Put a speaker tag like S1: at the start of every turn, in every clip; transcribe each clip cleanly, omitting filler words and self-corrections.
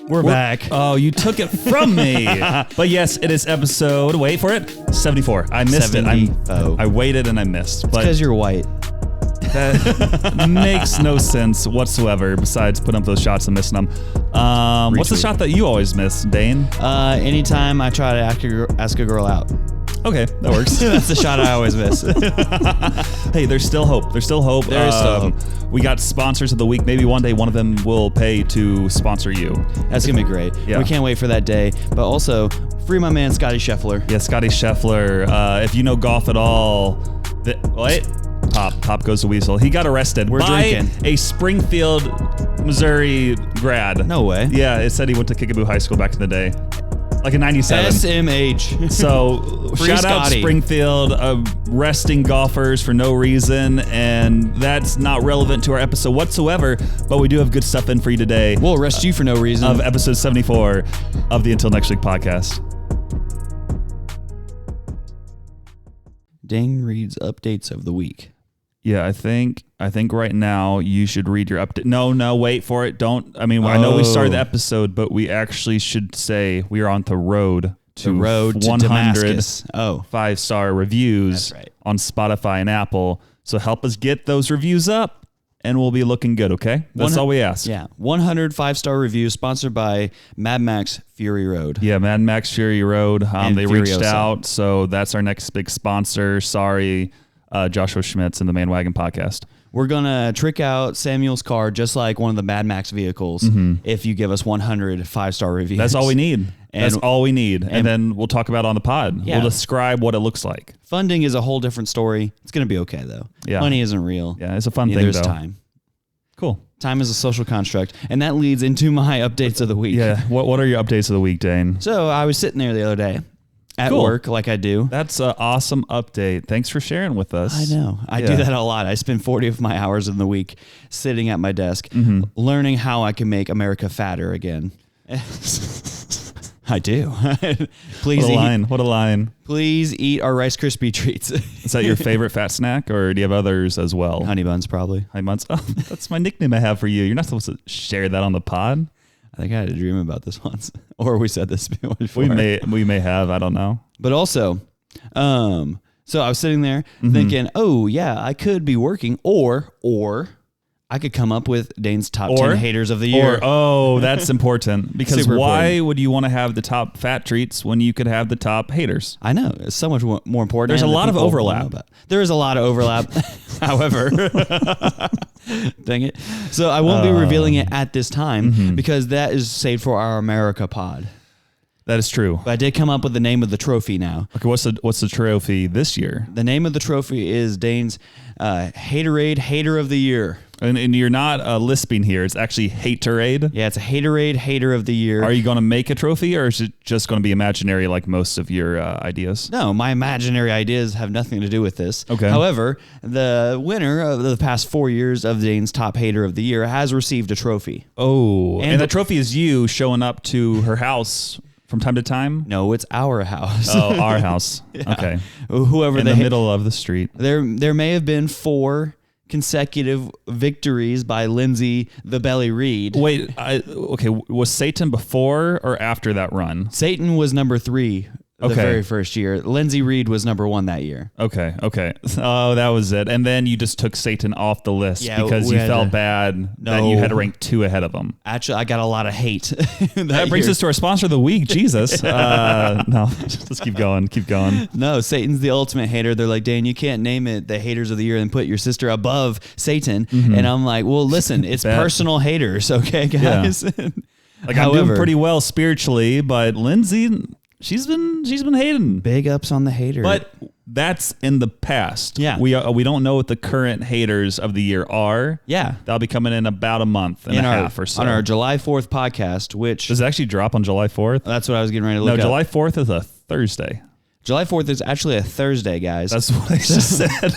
S1: We're back.
S2: Oh, you took it from me. But yes, it is episode, wait for it, 74. I missed it. I waited and I missed.
S1: It's because you're white.
S2: That makes no sense whatsoever besides putting up those shots and missing them. What's the shot that you always miss, Dane?
S1: Anytime I try to ask a girl out.
S2: Okay, that works.
S1: That's the shot I always miss.
S2: Hey, there's still hope. There's still hope.
S1: There is still hope.
S2: We got sponsors of the week. Maybe one day one of them will pay to sponsor you.
S1: That's going to be great. Yeah. We can't wait for that day. But also, free my man, Scotty Scheffler.
S2: Yeah, Scotty Scheffler. If you know golf at all, Pop goes the weasel. He got arrested by a Springfield, Missouri grad.
S1: No way.
S2: Yeah, it said he went to Kickapoo High School back in the day. Like in 97.
S1: SMH.
S2: So shout out Springfield, arresting golfers for no reason, and that's not relevant to our episode whatsoever, but we do have good stuff in for you today.
S1: We'll arrest you for no reason.
S2: Of episode 74 of the Until Next Week podcast.
S1: Dane reads updates of the week.
S2: Yeah, I think right now you should read your update. No, wait for it. Don't. I mean, I know we started the episode, but we actually should say we are on the road to 100
S1: Damascus.
S2: 5-star reviews on Spotify and Apple. So help us get those reviews up, and we'll be looking good. Okay, that's all we ask.
S1: Yeah, 100 5-star reviews sponsored by Mad Max Fury Road.
S2: Yeah, Mad Max Fury Road. They reached out, so that's our next big sponsor. Sorry. Joshua SCHMITZ and the MANWAGON podcast.
S1: We're going to trick out Samuel's car just like one of the Mad Max vehicles if you give us 100 5-star reviews.
S2: That's all we need. That's all we need. And then we'll talk about it on the pod. Yeah. We'll describe what it looks like.
S1: Funding is a whole different story. It's going to be okay, though. Yeah. Money isn't real.
S2: Yeah, it's a fun thing, though.
S1: There's time.
S2: Cool.
S1: Time is a social construct. And that leads into my updates of the week.
S2: Yeah. What are your updates of the week, Dane?
S1: So I was sitting there the other day. At work, like I do.
S2: That's an awesome update. Thanks for sharing with us.
S1: I know. I do that a lot. I spend 40 of my hours in the week sitting at my desk, learning how I can make America fatter again. I do. Please
S2: What a line.
S1: Please eat our Rice Krispie treats.
S2: Is that your favorite fat snack, or do you have others as well?
S1: Honey Buns, probably.
S2: Honey Buns? Oh, that's my nickname I have for you. You're not supposed to share that on the pod.
S1: I think I had a dream about this once, or we said this before.
S2: We may have. I don't know.
S1: But also, so I was sitting there thinking, oh yeah, I could be working, or I could come up with Dane's top 10 haters of the year.
S2: That's important because why would you want to have the top fat treats when you could have the top haters?
S1: I know, it's so much more important.
S2: There's a lot of overlap.
S1: There is a lot of overlap. However, dang it. So I won't be revealing it at this time because that is saved for our America pod.
S2: That is true.
S1: But I did come up with the name of the trophy now.
S2: Okay, what's the trophy this year?
S1: The name of the trophy is Dane's Haterade Hater of the Year.
S2: And you're not lisping here. It's actually Haterade.
S1: Yeah, it's a Haterade Hater of the Year.
S2: Are you going to make a trophy, or is it just going to be imaginary like most of your ideas?
S1: No, my imaginary ideas have nothing to do with this.
S2: Okay.
S1: However, the winner of the past 4 years of Dane's Top Hater of the Year has received a trophy.
S2: Oh, and the trophy is you showing up to her house from time to time?
S1: No, it's our house.
S2: Oh, our house. Yeah. Okay.
S1: Whoever
S2: in the middle of the street.
S1: There may have been 4 consecutive victories by Lindsay the Belly Reed.
S2: Wait, okay. Was Satan before or after that run?
S1: Satan was number 3 the very first year. Lindsay Reed was number 1 that year.
S2: Okay. Oh, that was it. And then you just took Satan off the list because you felt bad that you had to rank 2 ahead of him.
S1: Actually, I got a lot of hate.
S2: that brings us to our sponsor of the week, Jesus. No, just keep going.
S1: No, Satan's the ultimate hater. They're like, Dane, you can't name it the haters of the year and put your sister above Satan. And I'm like, well, listen, it's personal haters, okay, guys? Yeah.
S2: Like, I'm doing pretty well spiritually, but Lindsay... She's been hating.
S1: Big ups on the hater.
S2: But that's in the past.
S1: Yeah.
S2: We don't know what the current haters of the year are.
S1: Yeah.
S2: That'll be coming in about a month and a half or so.
S1: On our July 4th podcast, which...
S2: Does it actually drop on July 4th?
S1: That's what I was getting ready to look up.
S2: No, July 4th is a Thursday.
S1: July 4th is actually a Thursday, guys.
S2: That's what I just said.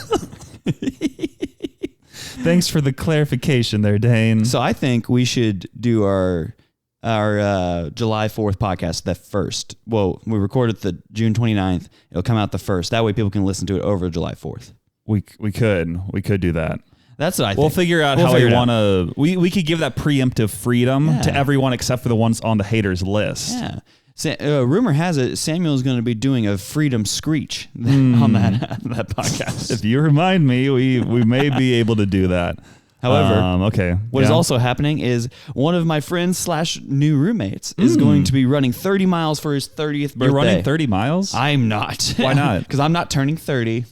S2: Thanks for the clarification there, Dane.
S1: So I think we should do our July 4th podcast the 1st. Well, we recorded the June 29th. It'll come out the 1st. That way people can listen to it over July 4th.
S2: We could do that.
S1: That's what I think.
S2: We'll figure out how we want to. We could give that preemptive freedom to everyone except for the ones on the haters list.
S1: Yeah. Rumor has it Samuel's going to be doing a freedom screech on that podcast.
S2: If you remind me, we may be able to do that.
S1: However, what is also happening is one of my friends / new roommates is going to be running 30 miles for his 30th birthday.
S2: You're running 30 miles?
S1: I'm not.
S2: Why not?
S1: Because I'm not turning 30.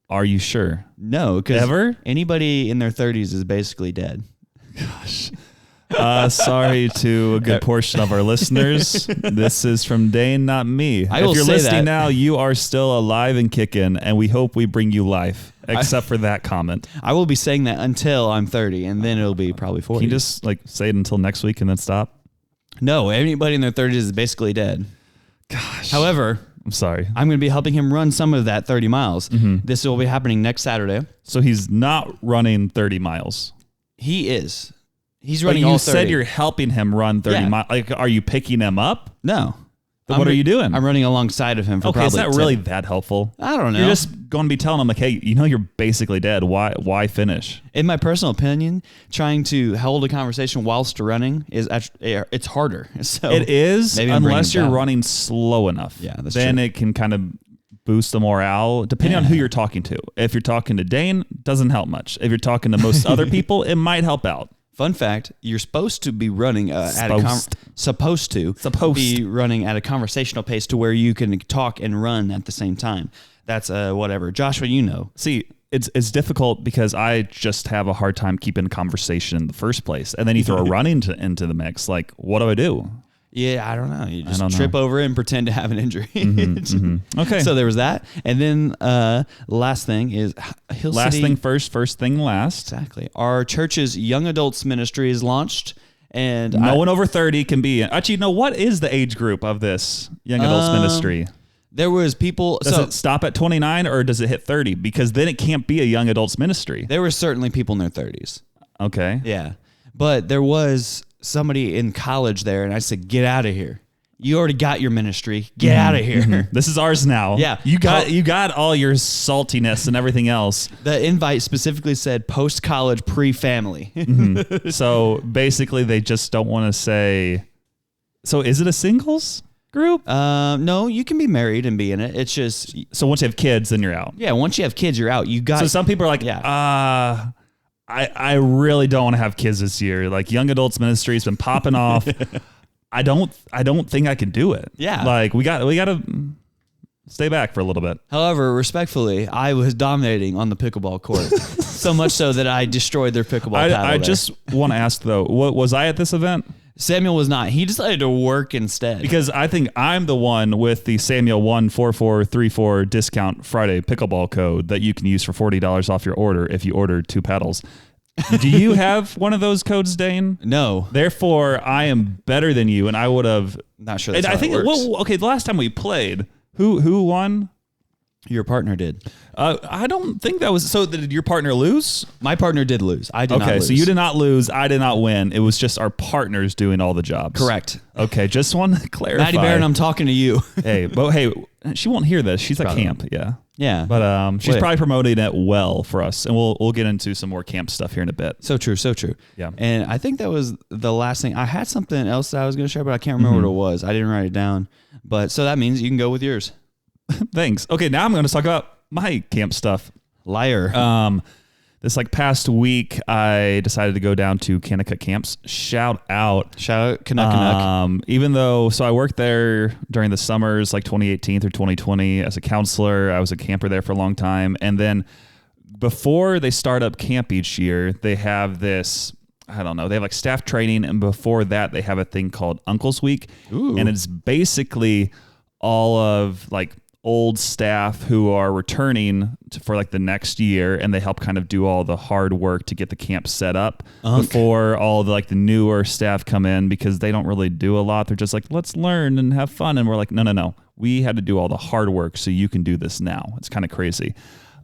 S2: Are you sure?
S1: No, because
S2: ever
S1: anybody in their 30s is basically dead.
S2: Gosh. Sorry to a good portion of our listeners. This is from Dane, not me. If you're listening now, you are still alive and kicking, and we hope we bring you life, except for that comment.
S1: I will be saying that until I'm 30, and then it'll be probably 40.
S2: Can you just say it until next week and then stop?
S1: No, anybody in their 30s is basically dead.
S2: Gosh.
S1: However,
S2: I'm sorry.
S1: I'm going to be helping him run some of that 30 miles. This will be happening next Saturday.
S2: So he's not running 30 miles.
S1: He is. He's running all 30.
S2: You said you're helping him run 30 miles. Are you picking him up?
S1: No.
S2: Then what are you doing?
S1: I'm running alongside of him for probably
S2: is that
S1: 10.
S2: really that helpful?
S1: I don't know.
S2: You're just going to be telling him, hey, you're basically dead. Why finish?
S1: In my personal opinion, trying to hold a conversation whilst running it's harder. So
S2: it is, unless you're running slow enough.
S1: Yeah, that's
S2: then
S1: true.
S2: It can kind of boost the morale, depending on who you're talking to. If you're talking to Dane, doesn't help much. If you're talking to most other people, it might help out.
S1: Fun fact: you're supposed to be running supposed to be running at a conversational pace to where you can talk and run at the same time. That's whatever. Joshua,
S2: See, it's difficult because I just have a hard time keeping a conversation in the first place, and then you throw a running into the mix. What do I do?
S1: Yeah, I don't know. You just trip over it and pretend to have an injury.
S2: Okay.
S1: So there was that. And then last thing is Hill City.
S2: Last thing first thing last.
S1: Exactly. Our church's young adults ministry is launched. And
S2: no one over 30 can be in. Actually, what is the age group of this young adults ministry?
S1: There was people.
S2: Does it stop at 29 or does it hit 30? Because then it can't be a young adults ministry.
S1: There were certainly people in their 30s.
S2: Okay.
S1: Yeah. But there was somebody in college there, and I said, "Get out of here! You already got your ministry. Get out of here.
S2: This is ours now."
S1: Yeah,
S2: you got all your saltiness and everything else.
S1: The invite specifically said post-college, pre-family.
S2: So basically, they just don't want to say. So is it a singles group?
S1: No, you can be married and be in it. It's just
S2: so once you have kids, then you're out.
S1: Yeah, once you have kids, you're out. You got.
S2: So some people are like, I really don't want to have kids this year. Young adults ministry has been popping off. I don't think I can do it.
S1: Yeah.
S2: We got to stay back for a little bit.
S1: However, respectfully, I was dominating on the pickleball court. So much so that I destroyed their pickleball paddle.
S2: I just want to ask though, was I at this event?
S1: Samuel was not. He decided to work instead.
S2: Because I think I'm the one with the Samuel 14434 discount Friday pickleball code that you can use for $40 off your order if you order 2 paddles. Do you have one of those codes, Dane?
S1: No.
S2: Therefore, I am better than you, and I would have.
S1: Not sure. That's how it works.
S2: The last time we played, who won?
S1: Your partner did.
S2: I don't think that was. So did your partner lose?
S1: My partner did lose. I did not lose.
S2: Okay, so you did not lose. I did not win. It was just our partners doing all the jobs.
S1: Correct.
S2: Okay, just want to clarify.
S1: Maddie Barron, I'm talking to you.
S2: Hey, she won't hear this. She's at camp. Yeah.
S1: Yeah.
S2: But she's probably promoting it well for us. And we'll get into some more camp stuff here in a bit.
S1: So true. So true.
S2: Yeah.
S1: And I think that was the last thing. I had something else that I was going to share, but I can't remember what it was. I didn't write it down. But so that means you can go with yours.
S2: Thanks. Okay, now I'm going to talk about my camp stuff.
S1: Liar.
S2: This past week, I decided to go down to Kanakuk camps. Shout out
S1: Canuck.
S2: Even though, I worked there during the summers, 2018 through 2020 as a counselor. I was a camper there for a long time. And then before they start up camp each year, they have this, I don't know, they have staff training. And before that, they have a thing called Uncle's Week.
S1: Ooh.
S2: And it's basically all of old staff who are returning for the next year, and they help kind of do all the hard work to get the camp set up before all the newer staff come in, because they don't really do a lot. They're just let's learn and have fun. And we're no. We had to do all the hard work so you can do this now. It's kind of crazy.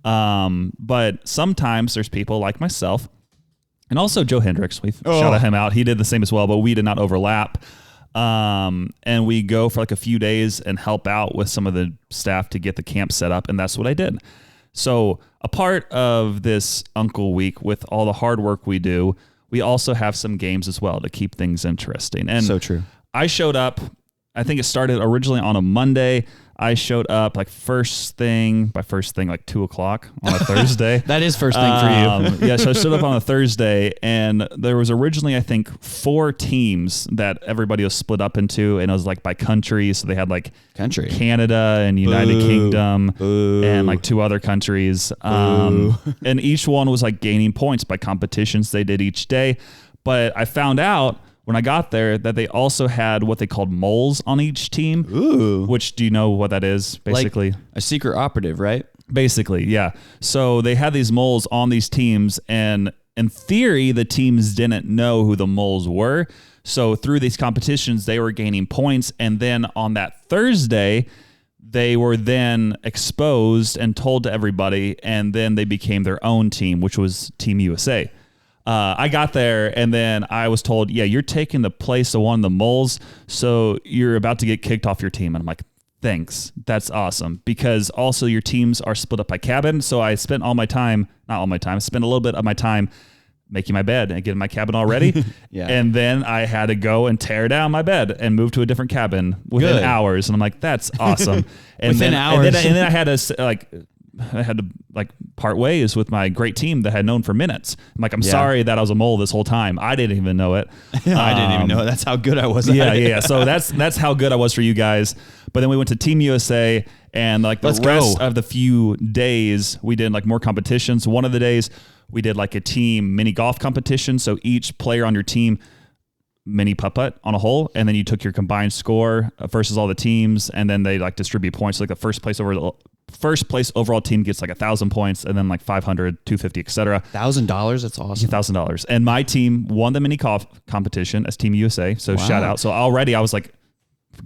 S2: But sometimes there's people like myself and also Joe Hendricks. We've shouted him out. He did the same as well, but we did not overlap. And we go for a few days and help out with some of the staff to get the camp set up. And that's what I did. So a part of this Uncle Week, with all the hard work we do, we also have some games as well to keep things interesting. And
S1: so true.
S2: I showed up, I think it started originally on a Monday. I showed up like first thing like 2:00 on a Thursday.
S1: That is first thing for you.
S2: Yeah. So I showed up on a Thursday, and there was originally, I think, 4 teams that everybody was split up into, and it was like by country. So they had like Canada and United Kingdom and like 2 other countries. And each one was like gaining points by competitions they did each day. But I found out when I got there that they also had what they called moles on each team.
S1: Ooh.
S2: Which, do you know what that is? Basically,
S1: like a secret operative, right?
S2: Basically, yeah. So they had these moles on these teams, and in theory, the teams didn't know who the moles were. So through these competitions, they were gaining points. And then on that Thursday, they were then exposed and told to everybody, and then they became their own team, which was Team USA. I got there, and then I was told, yeah, you're taking the place of one of the moles, so you're about to get kicked off your team. And I'm like, thanks. That's awesome. Because also your teams are split up by cabin. So I spent I spent a little bit of my time making my bed and getting my cabin all ready.
S1: Yeah.
S2: And then I had to go and tear down my bed and move to a different cabin within hours. And I'm like, that's awesome. And
S1: within hours.
S2: And then I had to part ways with my great team that had known for minutes. I'm like, I'm sorry that I was a mole this whole time. I didn't even know it.
S1: I didn't even know it. That's how good I was.
S2: Yeah. So that's how good I was for you guys. But then we went to Team USA, and like the rest of the few days we did like more competitions. One of the days we did like a team mini golf competition. So each player on your team mini putt-putt on a hole, and then you took your combined score versus all the teams, and then they like distribute points. Like the first place overall team gets like 1,000 points, and then like 500, 250, etc.
S1: $1,000. That's awesome.
S2: $1,000. And my team won the mini golf competition as Team USA. So shout out. So already I was like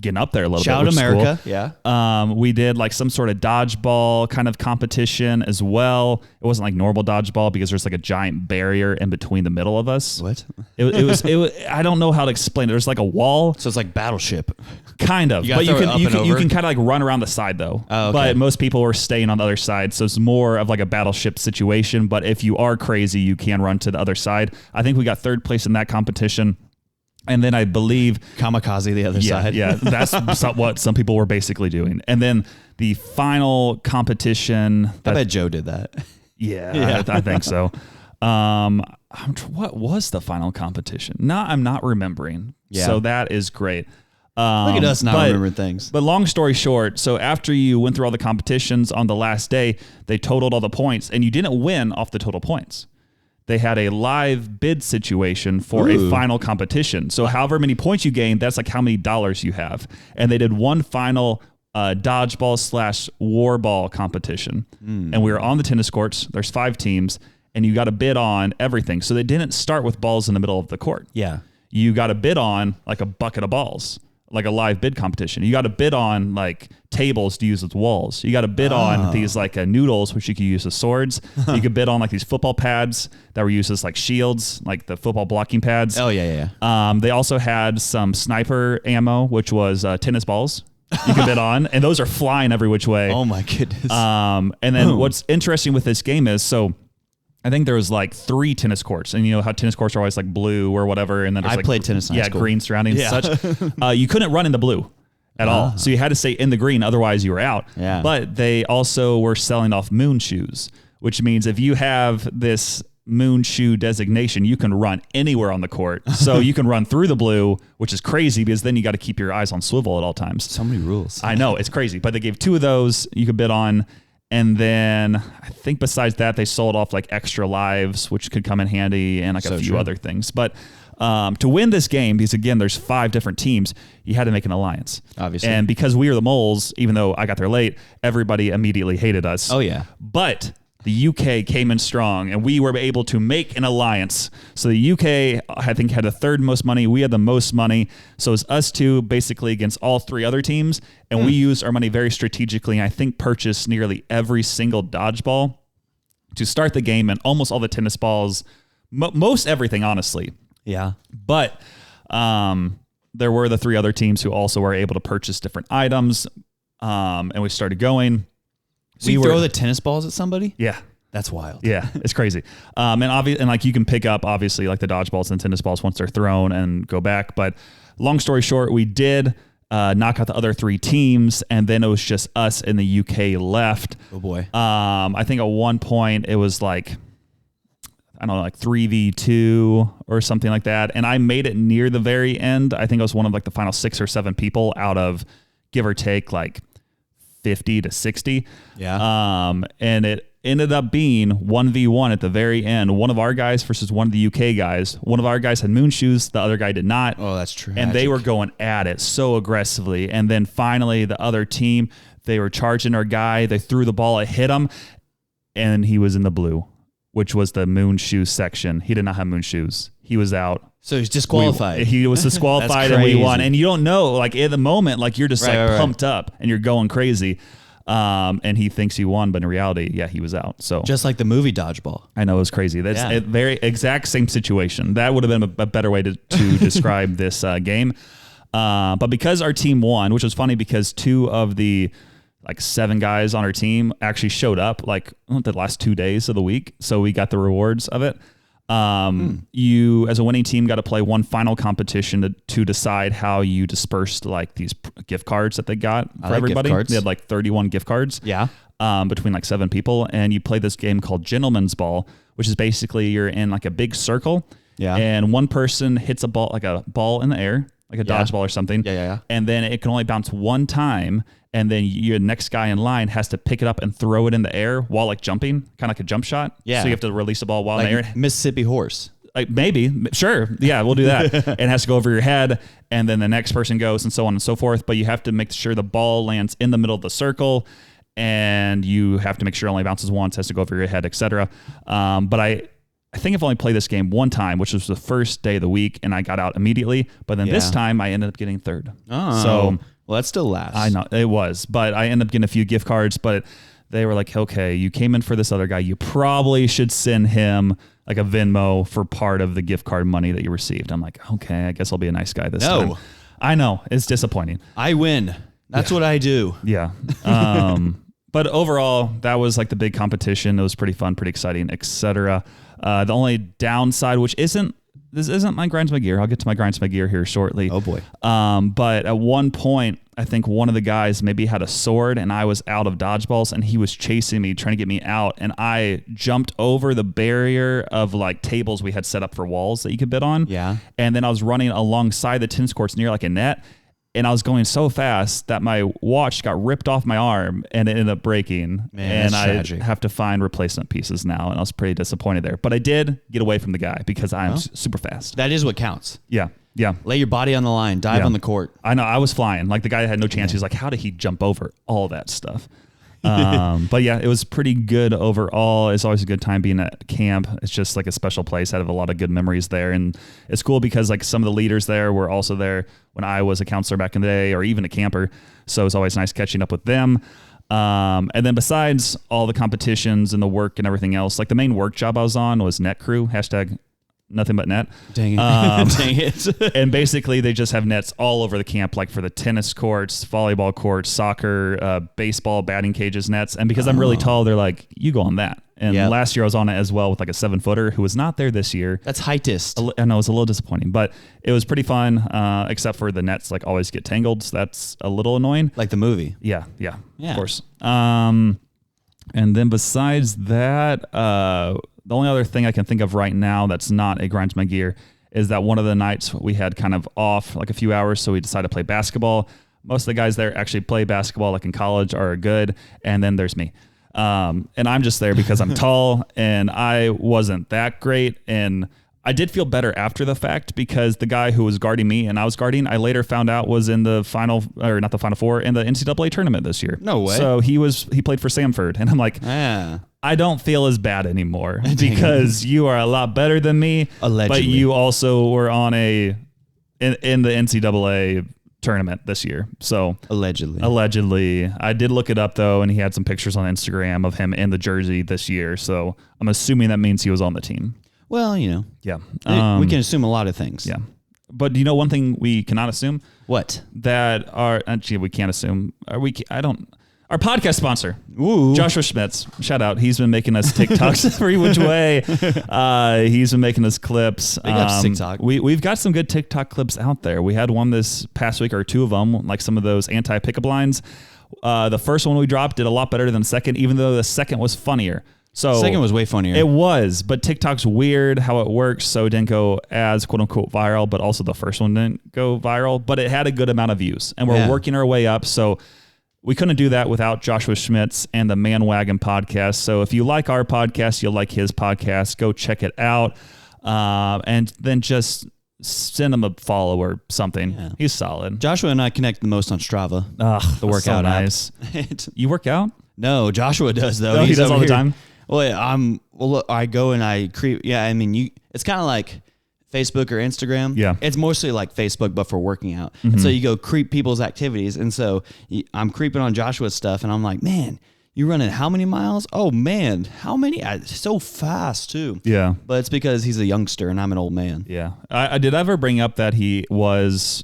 S2: getting up there a little bit.
S1: Shout America.
S2: Cool.
S1: Yeah.
S2: We did like some sort of dodgeball kind of competition as well. It wasn't like normal dodgeball because there's like a giant barrier in between the middle of us.
S1: What?
S2: It was I don't know how to explain it. There's like a wall.
S1: So it's like Battleship.
S2: Kind of. But you can kind of like run around the side though.
S1: Oh, okay.
S2: But most people were staying on the other side. So it's more of like a battleship situation. But if you are crazy, you can run to the other side. I think we got 3rd place in that competition. And then I believe
S1: kamikaze the other side.
S2: Yeah, that's what some people were basically doing. And then the final competition.
S1: I bet Joe did that.
S2: Yeah. I think so. What was the final competition? No, I'm not remembering. Yeah. So that is great.
S1: Look at us not remembering things.
S2: But long story short, so after you went through all the competitions on the last day, they totaled all the points, and you didn't win off the total points. They had a live bid situation for a final competition. So however many points you gain, that's like how many dollars you have. And they did one final dodgeball/war ball competition. And we were on the tennis courts. There's 5 teams, and you got to bid on everything. So they didn't start with balls in the middle of the court.
S1: Yeah.
S2: You got to bid on like a bucket of balls, like a live bid competition. You got to bid on like tables to use as walls. You got to bid on these like noodles, which you could use as swords. You could bid on like these football pads that were used as like shields, like the football blocking pads.
S1: Oh yeah.
S2: They also had some sniper ammo, which was tennis balls. You could bid on, and those are flying every which way.
S1: Oh my goodness.
S2: And then what's interesting with this game is, so I think there was like 3 tennis courts, and you know how tennis courts are always like blue or whatever. And then there's
S1: played tennis in high school.
S2: Green surroundings and such. You couldn't run in the blue at all. So you had to stay in the green. Otherwise you were out.
S1: Yeah.
S2: But they also were selling off moon shoes, which means if you have this moon shoe designation, you can run anywhere on the court. So you can run through the blue, which is crazy because then you got to keep your eyes on swivel at all times.
S1: So many rules.
S2: I know, it's crazy. But they gave 2 of those you could bid on. And then I think besides that, they sold off like extra lives, which could come in handy, and like a few other things. But to win this game, because again, there's 5 different teams, you had to make an alliance.
S1: Obviously.
S2: And because we were the moles, even though I got there late, everybody immediately hated us.
S1: Oh, yeah.
S2: But the UK came in strong, and we were able to make an alliance. So the UK, I think, had the 3rd most money. We had the most money. So it's us 2 basically against all 3 other teams. And we used our money very strategically, and I think purchased nearly every single dodgeball to start the game, and almost all the tennis balls, most everything, honestly.
S1: Yeah.
S2: But there were the 3 other teams who also were able to purchase different items, and we started going.
S1: So you throw the tennis balls at somebody?
S2: Yeah.
S1: That's wild.
S2: Yeah, it's crazy. And like you can pick up obviously like the dodgeballs and tennis balls once they're thrown and go back. But long story short, we did knock out the other 3 teams, and then it was just us in the UK left.
S1: Oh boy.
S2: I think at one point it was like, I don't know, like 3v2 or something like that. And I made it near the very end. I think I was one of like the final 6 or 7 people out of give or take like 50 to 60.
S1: Yeah.
S2: And it ended up being 1v1 at the very end. One of our guys versus one of the UK guys. One of our guys had moon shoes. The other guy did not.
S1: Oh, that's true.
S2: And they were going at it so aggressively. And then finally the other team, they were charging our guy. They threw the ball. It hit him. And he was in the blue, which was the moon shoe section. He did not have moon shoes. He was out.
S1: So he's disqualified.
S2: He was disqualified and we won. And you don't know, like in the moment, like you're just pumped up and you're going crazy. And he thinks he won, but in reality, yeah, he was out. So
S1: just like the movie Dodgeball.
S2: I know, it was crazy. That's a very exact same situation. That would have been a better way to describe this game. But because our team won, which was funny because 2 of the like 7 guys on our team actually showed up like the last 2 days of the week. So we got the rewards of it. You as a winning team got to play one final competition to decide how you dispersed like these gift cards that they got for everybody. They had like 31 gift cards.
S1: Yeah.
S2: Between like 7 people, and you play this game called Gentleman's Ball, which is basically you're in like a big circle.
S1: Yeah.
S2: And one person hits a ball in the air, like a dodgeball or something.
S1: Yeah.
S2: And then it can only bounce one time. And then your next guy in line has to pick it up and throw it in the air while like jumping, kind of like a jump shot.
S1: Yeah.
S2: So you have to release the ball while
S1: like
S2: in the air.
S1: Mississippi Horse.
S2: Like maybe, sure. Yeah, we'll do that. And it has to go over your head. And then the next person goes and so on and so forth. But you have to make sure the ball lands in the middle of the circle. And you have to make sure it only bounces once, has to go over your head, etc. But I think I've only played this game one time, which was the first day of the week. And I got out immediately. But then this time I ended up getting 3rd.
S1: Oh.
S2: So...
S1: Well, that still lasts.
S2: I know it was, but I ended up getting a few gift cards, but they were like, okay, you came in for this other guy. You probably should send him like a Venmo for part of the gift card money that you received. I'm like, okay, I guess I'll be a nice guy this time. I know it's disappointing.
S1: I win. That's what I do.
S2: Yeah. But overall, that was like the big competition. It was pretty fun, pretty exciting, etc. The only downside, this isn't my grinds my gear. I'll get to my grinds my gear here shortly.
S1: Oh boy.
S2: But at one point, I think one of the guys maybe had a sword and I was out of dodgeballs and he was chasing me, trying to get me out. And I jumped over the barrier of like tables we had set up for walls that you could bid on.
S1: Yeah.
S2: And then I was running alongside the tennis courts near like a net. And I was going so fast that my watch got ripped off my arm and it ended up breaking.
S1: Man,
S2: and
S1: that's tragic.
S2: I have to find replacement pieces now. And I was pretty disappointed there. But I did get away from the guy because I'm super fast.
S1: That is what counts.
S2: Yeah. Yeah.
S1: Lay your body on the line. Dive on the court.
S2: I know. I was flying. Like the guy had no chance. He was like, how did he jump over all that stuff? But yeah, it was pretty good overall. It's always a good time being at camp. It's just like a special place. I have a lot of good memories there. And it's cool because like some of the leaders there were also there when I was a counselor back in the day or even a camper. So it's always nice catching up with them. And then besides all the competitions and the work and everything else, like the main work job I was on was net crew, hashtag nothing but net.
S1: Dang it. Dang it.
S2: And basically they just have nets all over the camp, like for the tennis courts, volleyball courts, soccer, baseball, batting cages, nets. And because I'm really tall, they're like, you go on that. And last year I was on it as well with like a 7-footer who was not there this year.
S1: That's heightest.
S2: I know it was a little disappointing, but it was pretty fun, except for the nets like always get tangled. So that's a little annoying.
S1: Like the movie.
S2: Yeah, of course. And then besides that, the only other thing I can think of right now that's not a grinds my gear is that one of the nights we had kind of off like a few hours, so we decided to play basketball. Most of the guys there actually play basketball like in college are good, and then there's me. And I'm just there because I'm tall and I wasn't that great. And I did feel better after the fact because the guy who was guarding me and I was guarding, I later found out was in the final, or not the Final Four, in the NCAA tournament this year.
S1: No way.
S2: So he played for Samford, and I'm like, I don't feel as bad anymore because you are a lot better than me.
S1: Allegedly.
S2: But you also were on in the NCAA tournament this year. So allegedly, I did look it up though, and he had some pictures on Instagram of him in the jersey this year. So I'm assuming that means he was on the team.
S1: Well, you know.
S2: Yeah.
S1: We can assume a lot of things.
S2: Yeah. But do you know one thing we cannot assume?
S1: What?
S2: That actually we can't assume. Our podcast sponsor,
S1: Ooh.
S2: Joshua Schmitz. Shout out. He's been making us TikToks every which way. He's been making us clips.
S1: Big up TikTok.
S2: We've got some good TikTok clips out there. We had one this past week, or two of them, like some of those anti-pickup lines. The first one we dropped did a lot better than the second, even though the second was funnier. So
S1: The second was way funnier.
S2: It was, but TikTok's weird how it works, so it didn't go as quote unquote viral, but also the first one didn't go viral, but it had a good amount of views, and we're working our way up. So we couldn't do that without Joshua Schmitz and the MANWAGON podcast. So if you like our podcast, you'll like his podcast. Go check it out, and then just send him a follow or something. Yeah. He's solid.
S1: Joshua and I connect the most on Strava.
S2: The workout
S1: so
S2: nice. You work out?
S1: No, Joshua does though.
S2: No, he does all the time.
S1: Well, yeah, look, I go and I creep. Yeah, I mean, it's kind of like Facebook or Instagram.
S2: Yeah.
S1: It's mostly like Facebook, but for working out. Mm-hmm. And so you go creep people's activities. And so I'm creeping on Joshua's stuff, and I'm like, man, you running how many miles? Oh man, how many? So fast too.
S2: Yeah.
S1: But it's because he's a youngster and I'm an old man.
S2: Yeah. I did ever bring up that he was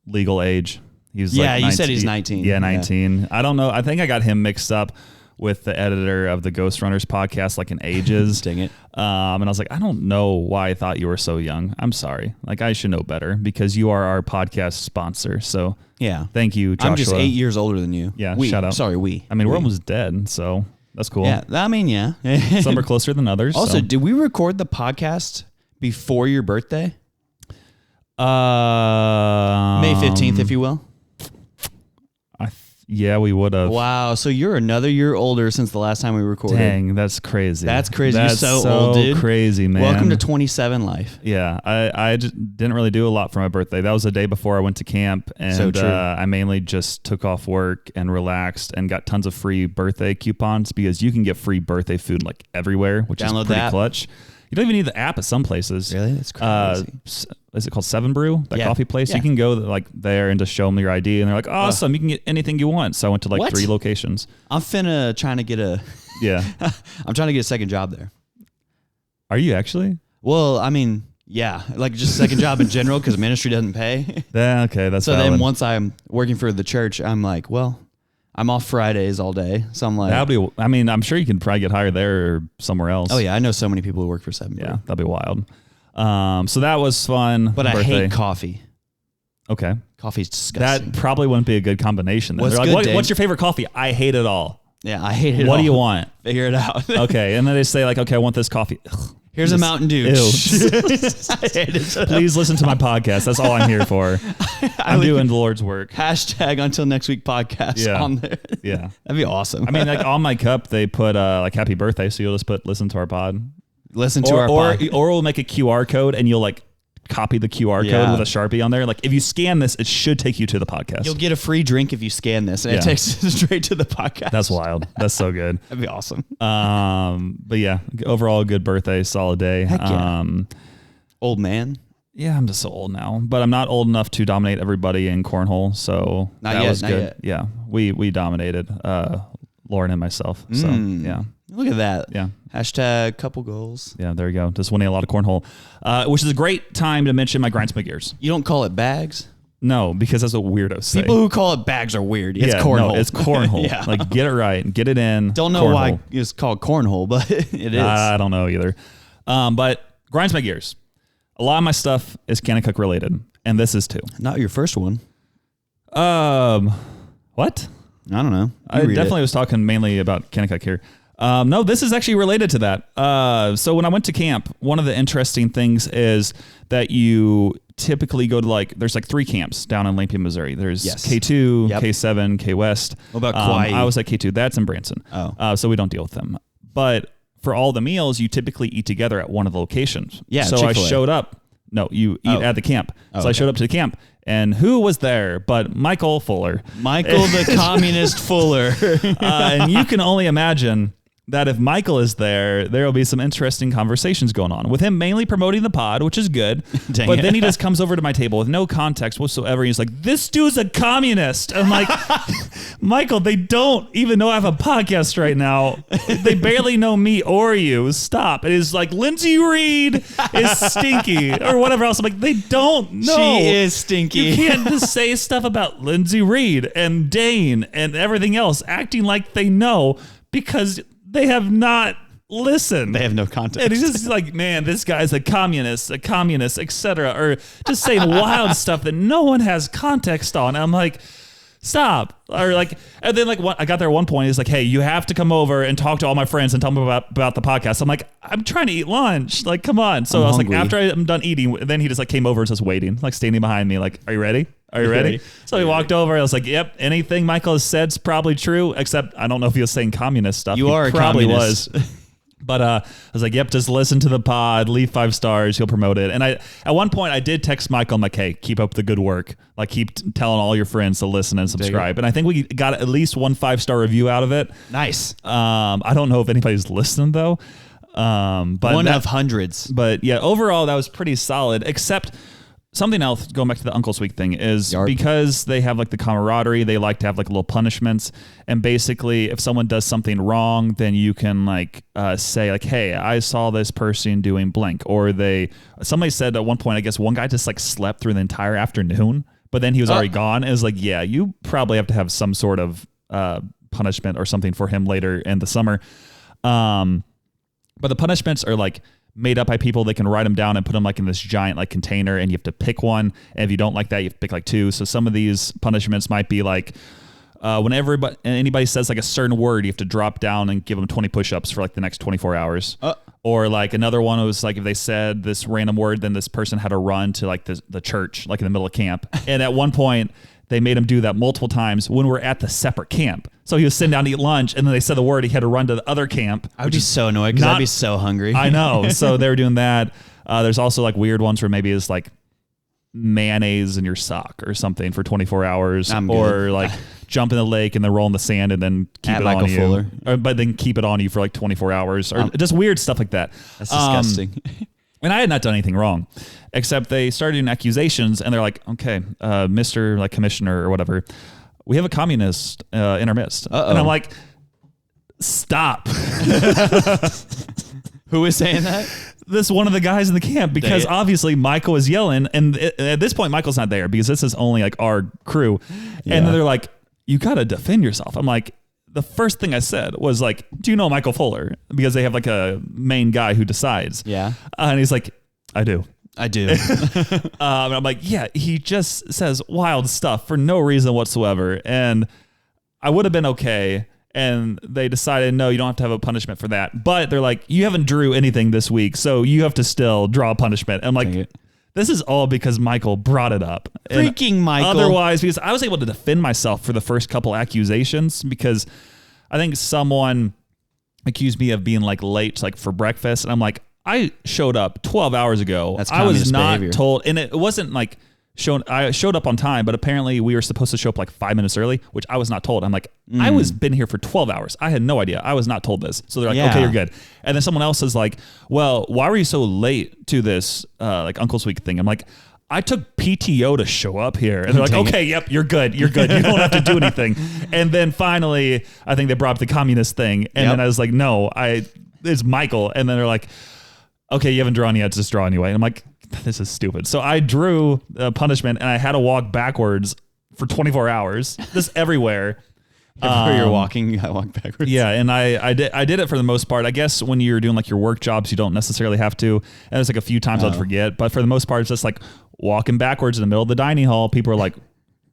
S2: legal age. He was like 19.
S1: You said he's 19.
S2: Yeah, 19. Yeah. I don't know. I think I got him mixed up with the editor of the Ghost Runners podcast, like in ages.
S1: Dang it.
S2: And I was like, I don't know why I thought you were so young. I'm sorry. Like, I should know better because you are our podcast sponsor. So
S1: yeah,
S2: thank you, Joshua.
S1: I'm just 8 years older than you.
S2: Yeah, shout out.
S1: Sorry, we.
S2: I mean, we're almost dead, so that's cool.
S1: Yeah, I mean, yeah.
S2: Some are closer than others.
S1: Also, did we record the podcast before your birthday? May 15th, if you will.
S2: Yeah, we would have.
S1: Wow, so you're another year older since the last time we recorded.
S2: Dang, that's crazy.
S1: That's crazy.
S2: That's
S1: you're so old, dude.
S2: Crazy, man.
S1: Welcome to 27 life.
S2: Yeah, I just didn't really do a lot for my birthday. That was the day before I went to camp, and
S1: So true.
S2: I mainly just took off work and relaxed and got tons of free birthday coupons because you can get free birthday food like everywhere, which
S1: Download
S2: is pretty
S1: that.
S2: clutch. You don't even need the app at some places.
S1: Really? That's crazy.
S2: Is it called Seven Brew? That
S1: Yeah.
S2: coffee place?
S1: Yeah.
S2: You can go like there and just show them your ID, and they're like, awesome, you can get anything you want. So I went to like
S1: What?
S2: 3 locations.
S1: I'm trying to get a
S2: Yeah.
S1: I'm trying to get a second job there.
S2: Are you actually?
S1: Well, I mean, yeah, like just a second job in general because ministry doesn't pay.
S2: Okay, that's
S1: So
S2: valid.
S1: then once I'm working for the church, I'm like, well, I'm off Fridays all day. So I'm like,
S2: I mean, I'm sure you can probably get hired there or somewhere else.
S1: oh yeah, I know so many people who work for 7
S2: Yeah, that'd be wild. So that was fun.
S1: But I
S2: birthday.
S1: hate coffee.
S2: Okay.
S1: Coffee's disgusting.
S2: That probably wouldn't be a good combination. Then.
S1: What's
S2: They're like,
S1: good, Dane?
S2: what's your favorite coffee? I hate it all.
S1: Yeah, I hate it
S2: What
S1: all.
S2: do you want?
S1: Figure it out.
S2: Okay. And then they say like, okay, I want this coffee. Ugh,
S1: Here's a Mountain Dew.
S2: Ew.
S1: I hate it.
S2: Please listen to my podcast. That's all I'm here for. I'm doing the Lord's work.
S1: Hashtag until next week podcast on there.
S2: Yeah.
S1: That'd be awesome.
S2: I mean, like on my cup, they put like happy birthday. So you'll just put listen to our pod.
S1: Listen to our pod.
S2: Or we'll make a QR code and you'll like copy the QR
S1: Yeah.
S2: code with a Sharpie on there. Like if you scan this, it should take you to the podcast.
S1: You'll get a free drink if you scan this, and it takes you straight to the podcast.
S2: That's wild. That's so good.
S1: That'd be awesome.
S2: But yeah, overall good birthday, solid day.
S1: Heck yeah. Old man.
S2: Yeah, I'm just so old now, but I'm not old enough to dominate everybody in cornhole. So
S1: Not
S2: that
S1: yet,
S2: was
S1: not
S2: good.
S1: yet.
S2: Yeah, we dominated Lauren and myself. So yeah.
S1: Look at that.
S2: Yeah.
S1: Hashtag couple goals.
S2: Yeah, there you go. Just winning a lot of cornhole, which is a great time to mention my grinds my gears.
S1: You don't call it bags?
S2: No, because that's what weirdos say.
S1: People who call it bags are weird. It's cornhole.
S2: No, it's cornhole.
S1: Yeah.
S2: Like get it right, get it in.
S1: Don't know
S2: cornhole.
S1: why it's called cornhole, but it is.
S2: I don't know either. But grinds my gears. A lot of my stuff is Kanakuk related, and this is too.
S1: Not your first one.
S2: What?
S1: I don't know.
S2: I definitely was talking mainly about Kanakuk here. No, this is actually related to that. So when I went to camp, one of the interesting things is that you typically go to there's 3 camps down in Lane, Missouri. There's K2, K7, K West.
S1: What about Kauai?
S2: I was at K2. That's in Branson.
S1: Oh.
S2: So we don't deal with them. But for all the meals, you typically eat together at one of the locations.
S1: Yeah,
S2: So
S1: Chick-fil-A.
S2: I showed up. No, you eat at the camp. So I showed up to the camp. And who was there but Michael Fuller?
S1: Michael the Communist Fuller.
S2: And you can only imagine that if Michael is there will be some interesting conversations going on with him, mainly promoting the pod, which is good. But then he just comes over to my table with no context whatsoever. He's like, this dude's a communist. I'm like, Michael, they don't even know I have a podcast right now. They barely know me or you. Stop. It is like Lindsay Reed is stinky or whatever else. I'm like, they don't know.
S1: She is stinky.
S2: You can't just say stuff about Lindsay Reed and Dane and everything else acting like they know, because they have not listened.
S1: They have no context.
S2: And he's just like, man, this guy's a communist, etc. Or just saying wild stuff that no one has context on. I'm like, stop. Or like, and then like I got there at one point. He's like, hey, you have to come over and talk to all my friends and tell them about the podcast. I'm like, I'm trying to eat lunch. Like, come on. So I was hungry. Like, after I'm done eating, then he just like came over and was waiting, like standing behind me. Like, are you ready? Are you ready? So he walked over. I was like, yep, anything Michael has said's probably true, except I don't know if he was saying communist stuff.
S1: You are
S2: probably
S1: a communist.
S2: Was. But I was like, yep, just listen to the pod, leave 5 stars, he'll promote it. And at one point I did text Michael, I'm like, hey, keep up the good work. Like, keep telling all your friends to listen and subscribe. And I think we got at least 1 5-star review out of it.
S1: Nice.
S2: I don't know if anybody's listened though. But
S1: one of hundreds.
S2: But yeah, overall that was pretty solid, except something else, going back to the Uncle's Week thing, is because they have like the camaraderie, they like to have like little punishments. And basically, if someone does something wrong, then you can like say like, hey, I saw this person doing blank. Or somebody said at one point, I guess one guy just like slept through the entire afternoon, but then he was already gone. It was like, yeah, you probably have to have some sort of punishment or something for him later in the summer. But the punishments are like made up by people. They can write them down and put them like in this giant like container, and you have to pick one. And if you don't like that, you have to pick like 2. So some of these punishments might be like whenever anybody says like a certain word, you have to drop down and give them 20 push-ups for like the next 24 hours. Or like another one was like if they said this random word, then this person had to run to like the church, like in the middle of camp. And at one point they made him do that multiple times when we're at the separate camp. So he was sitting down to eat lunch, and then they said the word, he had to run to the other camp.
S1: I would be so annoyed because I'd be so hungry.
S2: I know. So they were doing that. There's also like weird ones where maybe it's like mayonnaise in your sock or something for 24 hours. Or like jump in the lake and then roll in the sand and then keep it on you. But then keep it on you for like 24 hours. Or just weird stuff like that.
S1: That's disgusting.
S2: And I had not done anything wrong, except they started doing accusations, and they're like, okay, Mr. like Commissioner or whatever, we have a communist in our midst. And I'm like, stop.
S1: Who is saying that?
S2: This one of the guys in the camp, because obviously Michael is yelling, and at this point Michael's not there because this is only like our crew. Yeah. And they're like, you got to defend yourself. I'm like, the first thing I said was like, do you know Michael Fuller? Because they have like a main guy who decides.
S1: Yeah.
S2: And he's like, I do.
S1: And
S2: I'm like, yeah, he just says wild stuff for no reason whatsoever. And I would have been okay. And they decided, no, you don't have to have a punishment for that. But they're like, you haven't drew anything this week, so you have to still draw a punishment. And I'm like, this is all because Michael brought it up.
S1: Freaking Michael.
S2: Otherwise, because I was able to defend myself for the first couple accusations, because I think someone accused me of being like late, like for breakfast. And I'm like, I showed up 12 hours ago.
S1: That's
S2: I was not
S1: behavior.
S2: told. And it wasn't like I showed up on time, but apparently we were supposed to show up like 5 minutes early, which I was not told. I'm like, I was been here for 12 hours. I had no idea. I was not told this. So they're like, okay, you're good. And then someone else is like, well, why were you so late to this like Uncle's Week thing? I'm like, I took PTO to show up here. And they're like, okay, yep, you're good. You're good. You don't have to do anything. And then finally, I think they brought up the communist thing. And then I was like, no, it's Michael. And then they're like, okay, you haven't drawn yet, just draw anyway. And I'm like, this is stupid. So I drew a punishment, and I had to walk backwards for 24 hours, just everywhere.
S1: Everywhere you're walking, you gotta walk backwards.
S2: Yeah, and I did it for the most part. I guess when you're doing like your work jobs, you don't necessarily have to. And there's like a few times I'd forget, but for the most part, it's just like walking backwards in the middle of the dining hall. People are like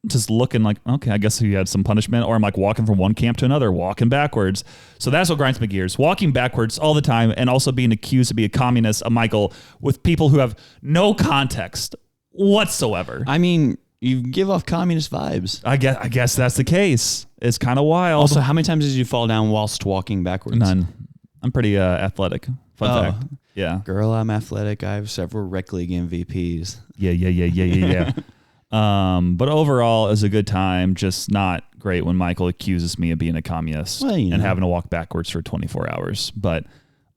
S2: just looking like, okay, I guess you had some punishment. Or I'm like walking from one camp to another, walking backwards. So that's what grinds my gears. Walking backwards all the time, and also being accused to be a communist, a Michael, with people who have no context whatsoever.
S1: I mean, you give off communist vibes.
S2: I guess that's the case. It's kind of wild.
S1: Also, how many times did you fall down whilst walking backwards?
S2: None. I'm pretty athletic. Fun fact. Yeah.
S1: Girl, I'm athletic. I have several rec league MVPs.
S2: Yeah. But overall, it was a good time, just not great when Michael accuses me of being a communist and having to walk backwards for 24 hours. But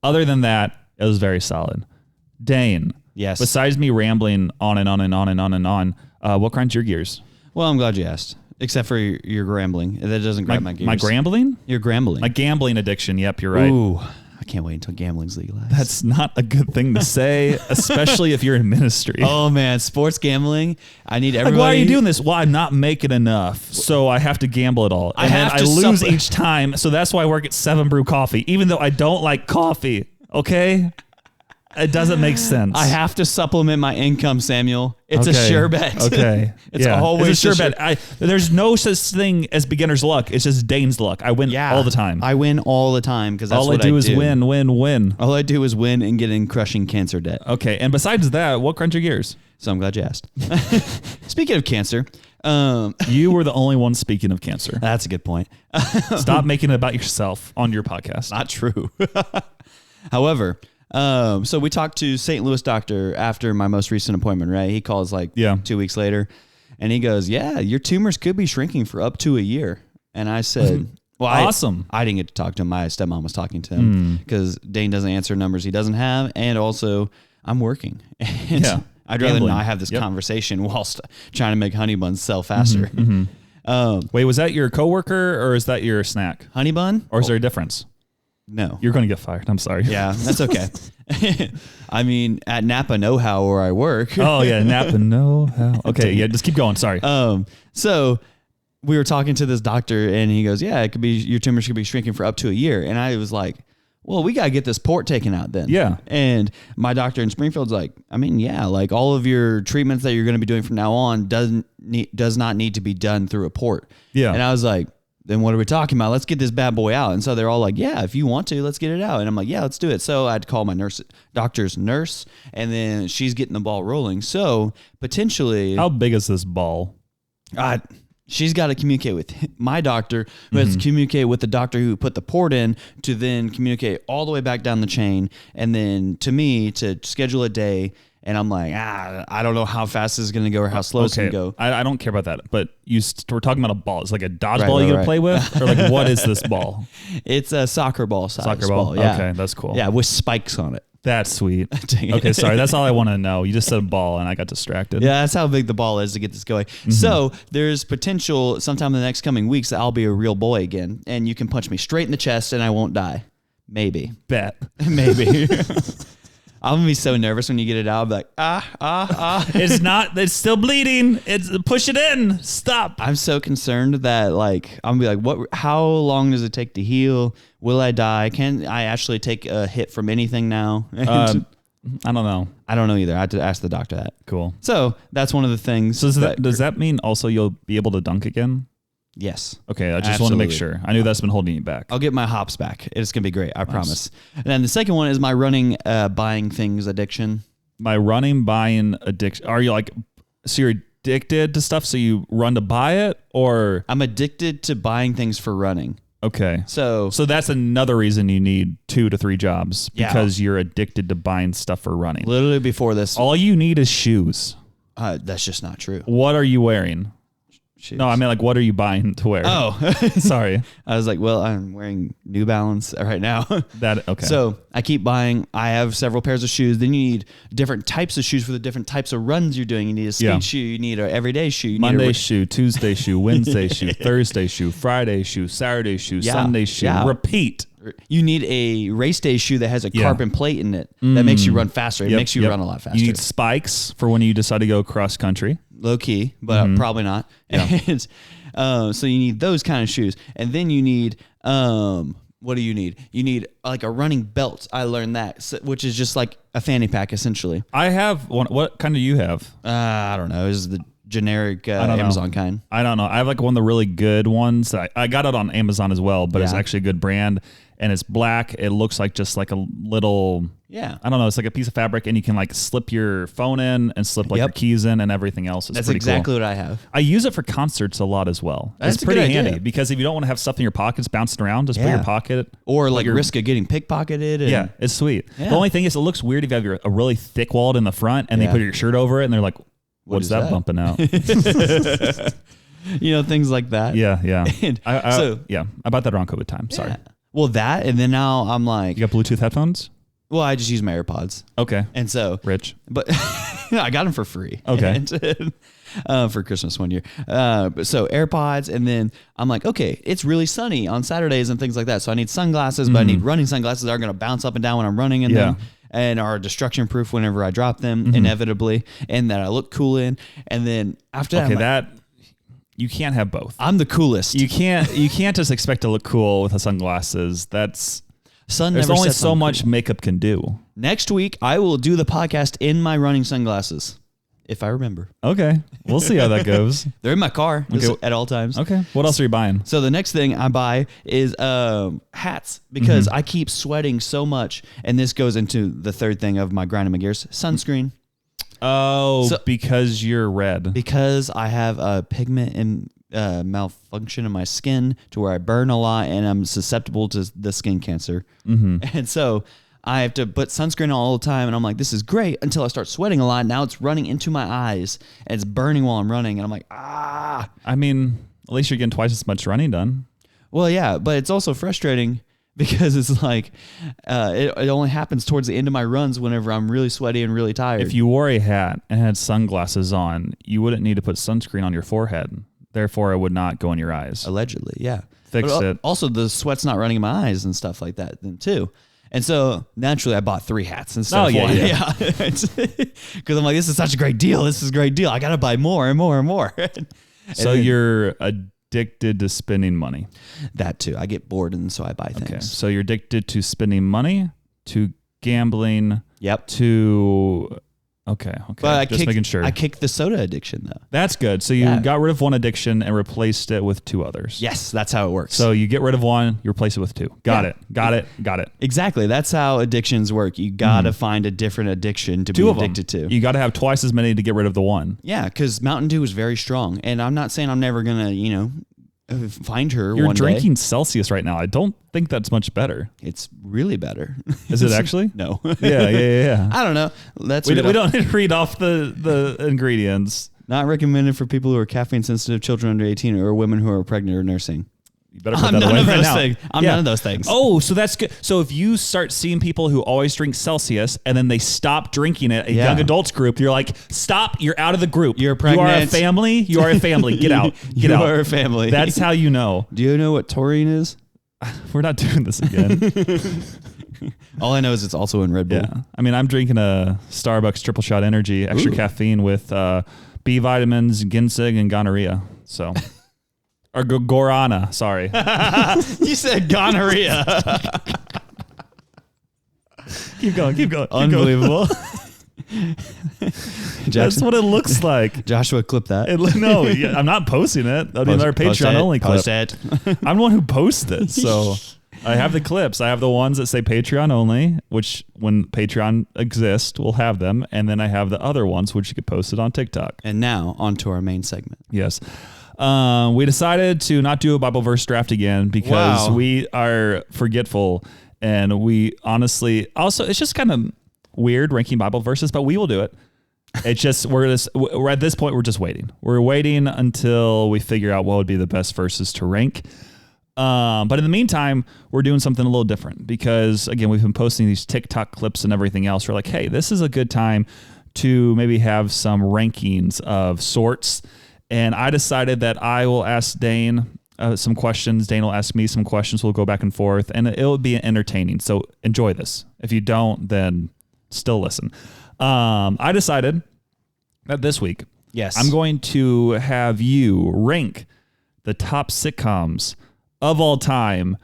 S2: other than that, it was very solid. Dane.
S1: Yes.
S2: Besides me rambling on and on and on and on and on, what grinds your gears?
S1: Well, I'm glad you asked. Except for your grambling. That doesn't grind my gears.
S2: My grambling?
S1: Your grambling.
S2: My gambling addiction. Yep, you're right.
S1: Ooh, I can't wait until gambling's legalized.
S2: That's not a good thing to say, especially if you're in ministry.
S1: Oh, man. Sports gambling. I need everybody.
S2: Like, why are you doing this? Well, I'm not making enough, so I have to gamble it all. And I lose each time, so that's why I work at 7 Brew Coffee, even though I don't like coffee, okay? It doesn't make sense.
S1: I have to supplement my income, Samuel. It's a sure bet.
S2: Okay.
S1: It's always
S2: a sure bet. There's no such thing as beginner's luck. It's just Dane's luck. I win all the time.
S1: I win all the time because that's
S2: all I do is win.
S1: All I do is win and get in crushing cancer debt.
S2: Okay. And besides that, what grinds your gears?
S1: So I'm glad you asked. Speaking of cancer.
S2: You were the only one speaking of cancer.
S1: That's a good point.
S2: Stop making it about yourself on your podcast.
S1: Not true. However, so we talked to St. Louis doctor after my most recent appointment, right? He calls 2 weeks later and he goes, yeah, your tumors could be shrinking for up to a year. And I said, well,
S2: awesome.
S1: I didn't get to talk to him. My stepmom was talking to him because Dane doesn't answer numbers he doesn't have. And also I'm working. And I'd rather not have this conversation whilst trying to make honey buns sell faster.
S2: Wait, was that your coworker or is that your snack?
S1: Honey bun?
S2: Or is there a difference?
S1: No.
S2: You're going to get fired. I'm sorry.
S1: Yeah, that's okay. I mean, at Napa Know-How where I work.
S2: Oh, yeah, Napa Know-How. Okay, yeah, just keep going. Sorry.
S1: So we were talking to this doctor, and he goes, yeah, it could be your tumors could be shrinking for up to a year. And I was like, well, we got to get this port taken out then.
S2: Yeah.
S1: And my doctor in Springfield's like, I mean, yeah, like all of your treatments that you're going to be doing from now on does not need to be done through a port.
S2: Yeah.
S1: And I was like, then what are we talking about? Let's get this bad boy out. And so they're all like, yeah, if you want to, let's get it out. And I'm like, yeah, let's do it. So I'd call my doctor's nurse, and then she's getting the ball rolling. So potentially,
S2: how big is this ball?
S1: She's got to communicate with my doctor, who has to communicate with the doctor who put the port in, to then communicate all the way back down the chain, and then to me to schedule a day. And I'm like, I don't know how fast this is going to go or how slow it's going to go.
S2: I don't care about that. But we're talking about a ball. It's like a dodgeball you're going to play with? Or like, what is this ball?
S1: It's a soccer ball size.
S2: Soccer ball?
S1: Yeah.
S2: Okay, that's cool.
S1: Yeah, with spikes on it.
S2: That's sweet. Okay, sorry. That's all I want to know. You just said ball and I got distracted.
S1: Yeah, that's how big the ball is to get this going. So there's potential sometime in the next coming weeks that I'll be a real boy again. And you can punch me straight in the chest and I won't die. Maybe.
S2: Bet.
S1: Maybe. I'm going to be so nervous when you get it out. I'll be like,
S2: It's still bleeding. Push it in. Stop.
S1: I'm so concerned that I'm going to be like, how long does it take to heal? Will I die? Can I actually take a hit from anything now?
S2: I don't know.
S1: I don't know either. I had to ask the doctor that.
S2: Cool.
S1: So that's one of the things.
S2: So does that mean also you'll be able to dunk again?
S1: Yes.
S2: Okay, I just want to make sure. I knew that's been holding you back.
S1: I'll get my hops back. It's going to be great. I promise. And then the second one is my running, buying things addiction.
S2: My running, buying addiction. Are you so you're addicted to stuff so you run to buy it, or?
S1: I'm addicted to buying things for running.
S2: Okay.
S1: So
S2: that's another reason you need 2 to 3 jobs, because you're addicted to buying stuff for running.
S1: Literally before this.
S2: All you need is shoes.
S1: That's just not true.
S2: What are you wearing? Shoes. No, I mean, what are you buying to wear?
S1: Oh,
S2: sorry.
S1: I was like, well, I'm wearing New Balance right now.
S2: Okay.
S1: So I keep buying. I have several pairs of shoes. Then you need different types of shoes for the different types of runs you're doing. You need a speed shoe. You need an everyday shoe.
S2: Monday shoe, Tuesday shoe, Wednesday shoe, Thursday shoe, Friday shoe, Saturday shoe, Sunday shoe. Yeah. Repeat.
S1: You need a race day shoe that has a carbon plate in it that makes you run faster. It makes you run a lot faster.
S2: You need spikes for when you decide to go cross country.
S1: Low key, but probably not. Yeah. So you need those kind of shoes. And then you need, what do you need? You need like a running belt. I learned that, which is just like a fanny pack essentially.
S2: I have one. What kind do you have?
S1: I don't know. This is the generic Amazon kind.
S2: I don't know. I have like one of the really good ones. I got it on Amazon as well, but it's actually a good brand. And it's black. It looks like just like a little, I don't know. It's like a piece of fabric, and you can like slip your phone in and slip your keys in and everything else. That's
S1: exactly
S2: cool.
S1: What I have.
S2: I use it for concerts a lot as well. It's pretty handy because if you don't want to have stuff in your pockets bouncing around, just put your pocket.
S1: Or like risk of getting pickpocketed.
S2: Yeah, it's sweet. Yeah. The only thing is it looks weird if you have a really thick wallet in the front and they put your shirt over it and they're like, what's that bumping out?
S1: things like that.
S2: Yeah.
S1: And
S2: I bought that around COVID time. Sorry.
S1: Yeah. Well, that, and then now I'm like,
S2: You got Bluetooth headphones?
S1: well, I just use my AirPods.
S2: Okay.
S1: And so,
S2: Rich.
S1: but I got them for free.
S2: Okay.
S1: And, for Christmas one year. So AirPods, and then I'm like, okay, it's really sunny on Saturdays and things like that. So I need sunglasses, but I need running sunglasses that are going to bounce up and down when I'm running in them, and are destruction proof whenever I drop them inevitably, and that I look cool in. And then after that,
S2: that you can't have both.
S1: I'm the coolest.
S2: You can't just expect to look cool with the sunglasses. There's
S1: Never
S2: only
S1: sets
S2: so
S1: on
S2: much
S1: cool.
S2: makes can do.
S1: Next week, I will do the podcast in my running sunglasses, if I remember.
S2: Okay. We'll see how that goes.
S1: They're in my car at all times.
S2: Okay. What else are you buying?
S1: So the next thing I buy is hats, because I keep sweating so much. And this goes into the third thing of my grinding my gears: sunscreen.
S2: Oh, because you're red.
S1: Because I have a pigment and malfunction in my skin to where I burn a lot and I'm susceptible to the skin cancer. And so I have to put sunscreen on all the time, and I'm like, this is great, until I start sweating a lot. Now it's running into my eyes and it's burning while I'm running, and I'm like, ah.
S2: I mean, at least you're getting twice as much running done.
S1: Well, yeah, but it's also frustrating because it's like it only happens towards the end of my runs whenever I'm really sweaty and really tired.
S2: If you wore a hat and had sunglasses on, you wouldn't need to put sunscreen on your forehead. Therefore, it would not go in your eyes.
S1: Allegedly, yeah.
S2: Fix it. Also,
S1: the sweat's not running in my eyes and stuff like that then too. And so naturally, I bought 3 hats instead of one. Yeah. Because I'm like, this is such a great deal. This is a great deal. I got to buy more and more and more.
S2: So you're addicted to spending money.
S1: That too. I get bored, and so I buy things.
S2: Okay. So you're addicted to spending money, to gambling.
S1: Yep.
S2: To okay.
S1: But
S2: just making sure.
S1: I kicked the soda addiction though.
S2: That's good. So you got rid of one addiction and replaced it with 2 others.
S1: Yes, that's how it works.
S2: So you get rid of one, you replace it with 2. Got it.
S1: Exactly. That's how addictions work. You got to find a different addiction to be addicted to.
S2: You got to have twice as many to get rid of the one.
S1: Yeah, because Mountain Dew is very strong. And I'm not saying I'm never going to, find her
S2: You're
S1: one
S2: drinking
S1: day.
S2: Celsius right now. I don't think that's much better.
S1: It's really better.
S2: Is it actually?
S1: No.
S2: Yeah.
S1: I don't know.
S2: We don't need to read off the ingredients.
S1: Not recommended for people who are caffeine sensitive, children under 18, or women who are pregnant or nursing.
S2: You better put that away right now.
S1: I'm none of those things.
S2: Oh, so that's good. So if you start seeing people who always drink Celsius and then they stop drinking it, a young adults group, you're like, stop, you're out of the group.
S1: You're pregnant.
S2: You are a family. You are a family. Get out. Get out.
S1: You are a family.
S2: That's how you know.
S1: Do you know what taurine is?
S2: We're not doing this again.
S1: All I know is it's also in Red Bull.
S2: Yeah. I mean, I'm drinking a Starbucks triple shot energy, extra caffeine with B vitamins, ginseng, and gonorrhea. So... Or Guarana, sorry.
S1: You said gonorrhea.
S2: Keep going.
S1: Unbelievable.
S2: That's what it looks like.
S1: Joshua, clip that.
S2: No, I'm not posting it. That'll be our Patreon only clip.
S1: Post it.
S2: I'm the one who posts it, so I have the clips. I have the ones that say Patreon only, which when Patreon exists, we'll have them. And then I have the other ones, which you could post it on TikTok.
S1: And now on to our main segment.
S2: Yes. We decided to not do a Bible verse draft again because we are forgetful, and we honestly also, it's just kind of weird ranking Bible verses, but we will do it. It's just, we're at this point, we're just waiting. We're waiting until we figure out what would be the best verses to rank. But in the meantime, we're doing something a little different because, again, we've been posting these TikTok clips and everything else. We're like, hey, this is a good time to maybe have some rankings of sorts. And I decided that I will ask Dane some questions. Dane will ask me some questions. We'll go back and forth, and it will be entertaining. So enjoy this. If you don't, then still listen. I decided that this week, I'm going to have you rank the top sitcoms of all time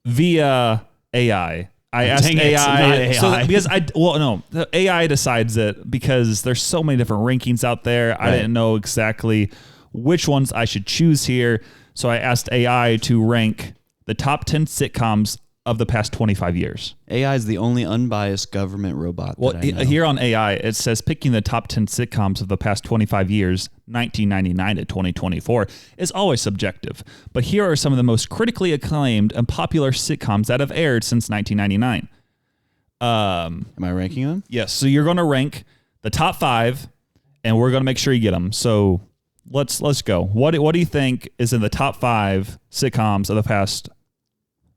S2: via AI. I asked AI. So because the AI decides it because there's so many different rankings out there. Right. I didn't know exactly which ones I should choose here. So I asked AI to rank the top 10 sitcoms of the past 25 years.
S1: AI is the only unbiased government robot. Well, that I know.
S2: Here on AI, it says picking the top 10 sitcoms of the past 25 years, 1999 to 2024, is always subjective. But here are some of the most critically acclaimed and popular sitcoms that have aired since 1999.
S1: Am I ranking them?
S2: Yes. So you're going to rank the top 5, and we're going to make sure you get them. So let's go. What do you think is in the top 5 sitcoms of the past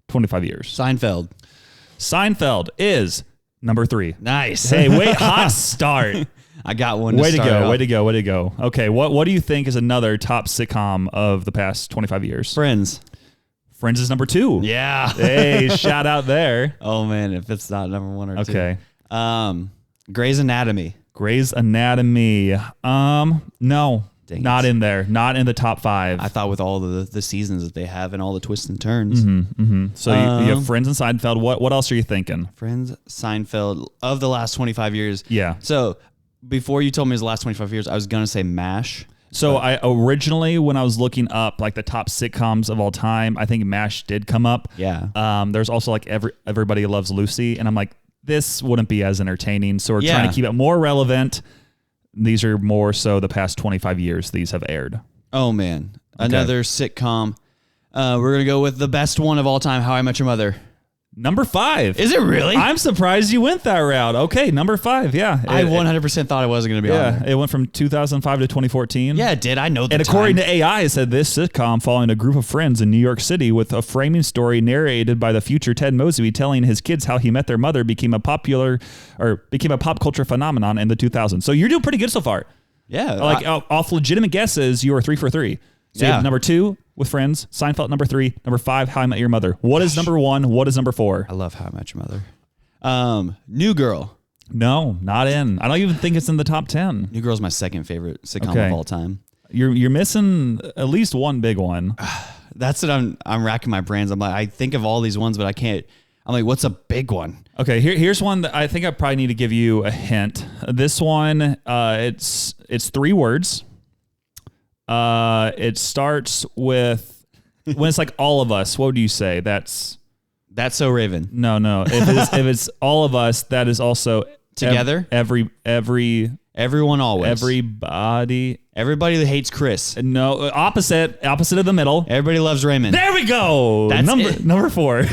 S2: 25 years?
S1: Seinfeld
S2: is number 3.
S1: Nice.
S2: Hey, wait, hot start.
S1: I got one.
S2: Way to go. Okay, what do you think is another top sitcom of the past 25 years?
S1: Friends
S2: is number 2.
S1: Yeah.
S2: Hey, shout out there.
S1: Oh man, if it's not number 1 or 2.
S2: Okay.
S1: Grey's Anatomy.
S2: No.
S1: Dang
S2: Not
S1: it.
S2: in there. Not in the top 5.
S1: I thought with all the seasons that they have and all the twists and turns.
S2: So you have Friends and Seinfeld. What else are you thinking?
S1: Friends, Seinfeld, of the last 25 years.
S2: Yeah.
S1: So before you told me it was the last 25 years, I was going to say MASH.
S2: So I originally, when I was looking up like the top sitcoms of all time, I think MASH did come up.
S1: Yeah.
S2: There's also like Everybody Loves Lucy. And I'm like, this wouldn't be as entertaining. So we're trying to keep it more relevant. These are more so the past 25 years these have aired.
S1: Oh, man. Another sitcom. We're going to go with the best one of all time, How I Met Your Mother.
S2: Number 5.
S1: Is it really?
S2: I'm surprised you went that route. Okay, number 5. Yeah.
S1: I 100% thought it wasn't going to be on there.
S2: It went from 2005 to 2014.
S1: Yeah, it did. I know that.
S2: And according to AI, it said this sitcom following a group of friends in New York City with a framing story narrated by the future Ted Mosby telling his kids how he met their mother became a pop culture phenomenon in the 2000s. So you're doing pretty good so far.
S1: Yeah.
S2: Like off legitimate guesses, you were 3 for 3. So you have number 2 with Friends, Seinfeld number 3, number 5, How I Met Your Mother. What is number 1? What is number 4?
S1: I love How I Met Your Mother. New Girl.
S2: No, not in. I don't even think it's in the top 10.
S1: New Girl's my second favorite sitcom of all time.
S2: You're missing at least one big one.
S1: That's what I'm racking my brains. I'm like, I think of all these ones, but I can't. I'm like, what's a big one?
S2: Okay, here's one that I think I probably need to give you a hint. This one, it's 3 words. It starts with when it's like all of us. What would you say? That's
S1: So Raven.
S2: No. If it's all of us, that is also
S1: together.
S2: Everyone
S1: always.
S2: Everybody
S1: that hates Chris.
S2: No, opposite of the middle.
S1: Everybody loves Raymond.
S2: There we go.
S1: That's
S2: number 4.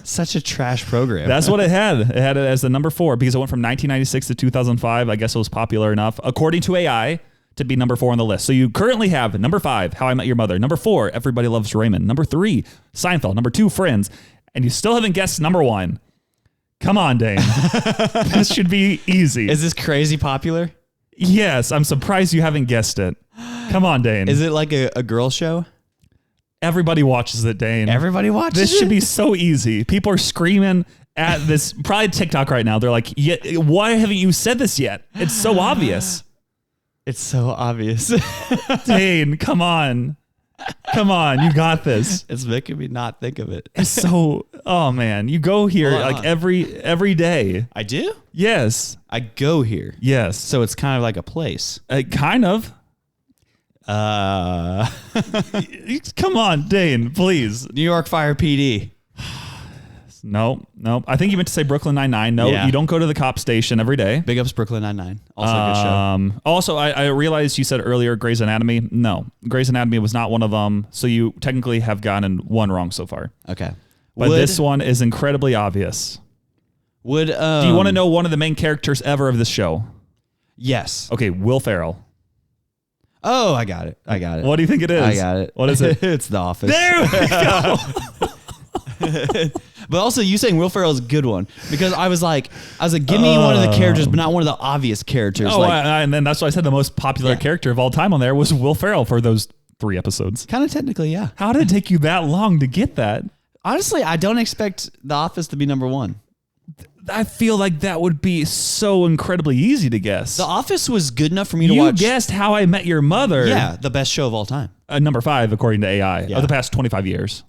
S1: Such a trash program.
S2: That's what it had. It had it as the number 4 because it went from 1996 to 2005. I guess it was popular enough, according to AI, to be number 4 on the list. So you currently have number 5, How I Met Your Mother. Number 4, Everybody Loves Raymond. Number 3, Seinfeld. Number 2, Friends. And you still haven't guessed number 1. Come on, Dane. This should be easy.
S1: Is this crazy popular?
S2: Yes, I'm surprised you haven't guessed it. Come on, Dane.
S1: Is it like a girl show?
S2: Everybody watches it, Dane.
S1: Everybody watches
S2: This should be so easy. People are screaming at this, probably TikTok right now. They're like, why haven't you said this yet? It's so obvious.
S1: It's so obvious.
S2: Dane, come on. Come on, you got this.
S1: It's making me not think of it.
S2: It's so, oh man, you go here like every day.
S1: I do?
S2: Yes.
S1: I go here.
S2: Yes.
S1: So it's kind of like a place.
S2: Kind of. Come on, Dane, please.
S1: New York Fire PD.
S2: No. I think you meant to say Brooklyn Nine-Nine. No, you don't go to the cop station every day.
S1: Big ups Brooklyn Nine-Nine. Also a good show.
S2: Also, I realized you said earlier Grey's Anatomy. No, Grey's Anatomy was not one of them. So you technically have gotten one wrong so far.
S1: Okay.
S2: But this one is incredibly obvious. Do you want to know one of the main characters ever of this show?
S1: Yes.
S2: Okay, Will Ferrell.
S1: Oh, I got it.
S2: What do you think it is?
S1: I got it.
S2: What is it?
S1: It's The Office.
S2: There we go.
S1: But also, you saying Will Ferrell is a good one because I was like, give me one of the characters, but not one of the obvious characters.
S2: Oh, and then that's why I said the most popular character of all time on there was Will Ferrell for those 3 episodes.
S1: Kind of technically, yeah.
S2: How did it take you that long to get that?
S1: Honestly, I don't expect The Office to be number 1.
S2: I feel like that would be so incredibly easy to guess.
S1: The Office was good enough for me to watch.
S2: You guessed How I Met Your Mother.
S1: Yeah, the best show of all time.
S2: Number 5, according to AI, of the past 25 years.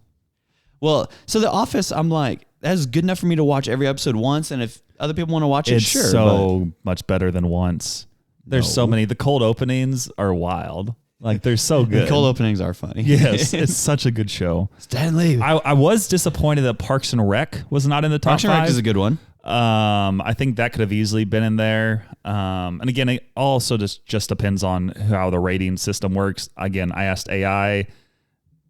S1: Well, so The Office, I'm like, that's good enough for me to watch every episode once, and if other people want to watch it, sure.
S2: It's so much better than once. There's so many. The cold openings are wild. Like, they're so good.
S1: The cold openings are funny.
S2: Yes, it's such a good show.
S1: Stanley.
S2: I was disappointed that Parks and Rec was not in the top 5.
S1: Parks and Rec is a good one.
S2: I think that could have easily been in there. And again, it also just depends on how the rating system works. Again, I asked AI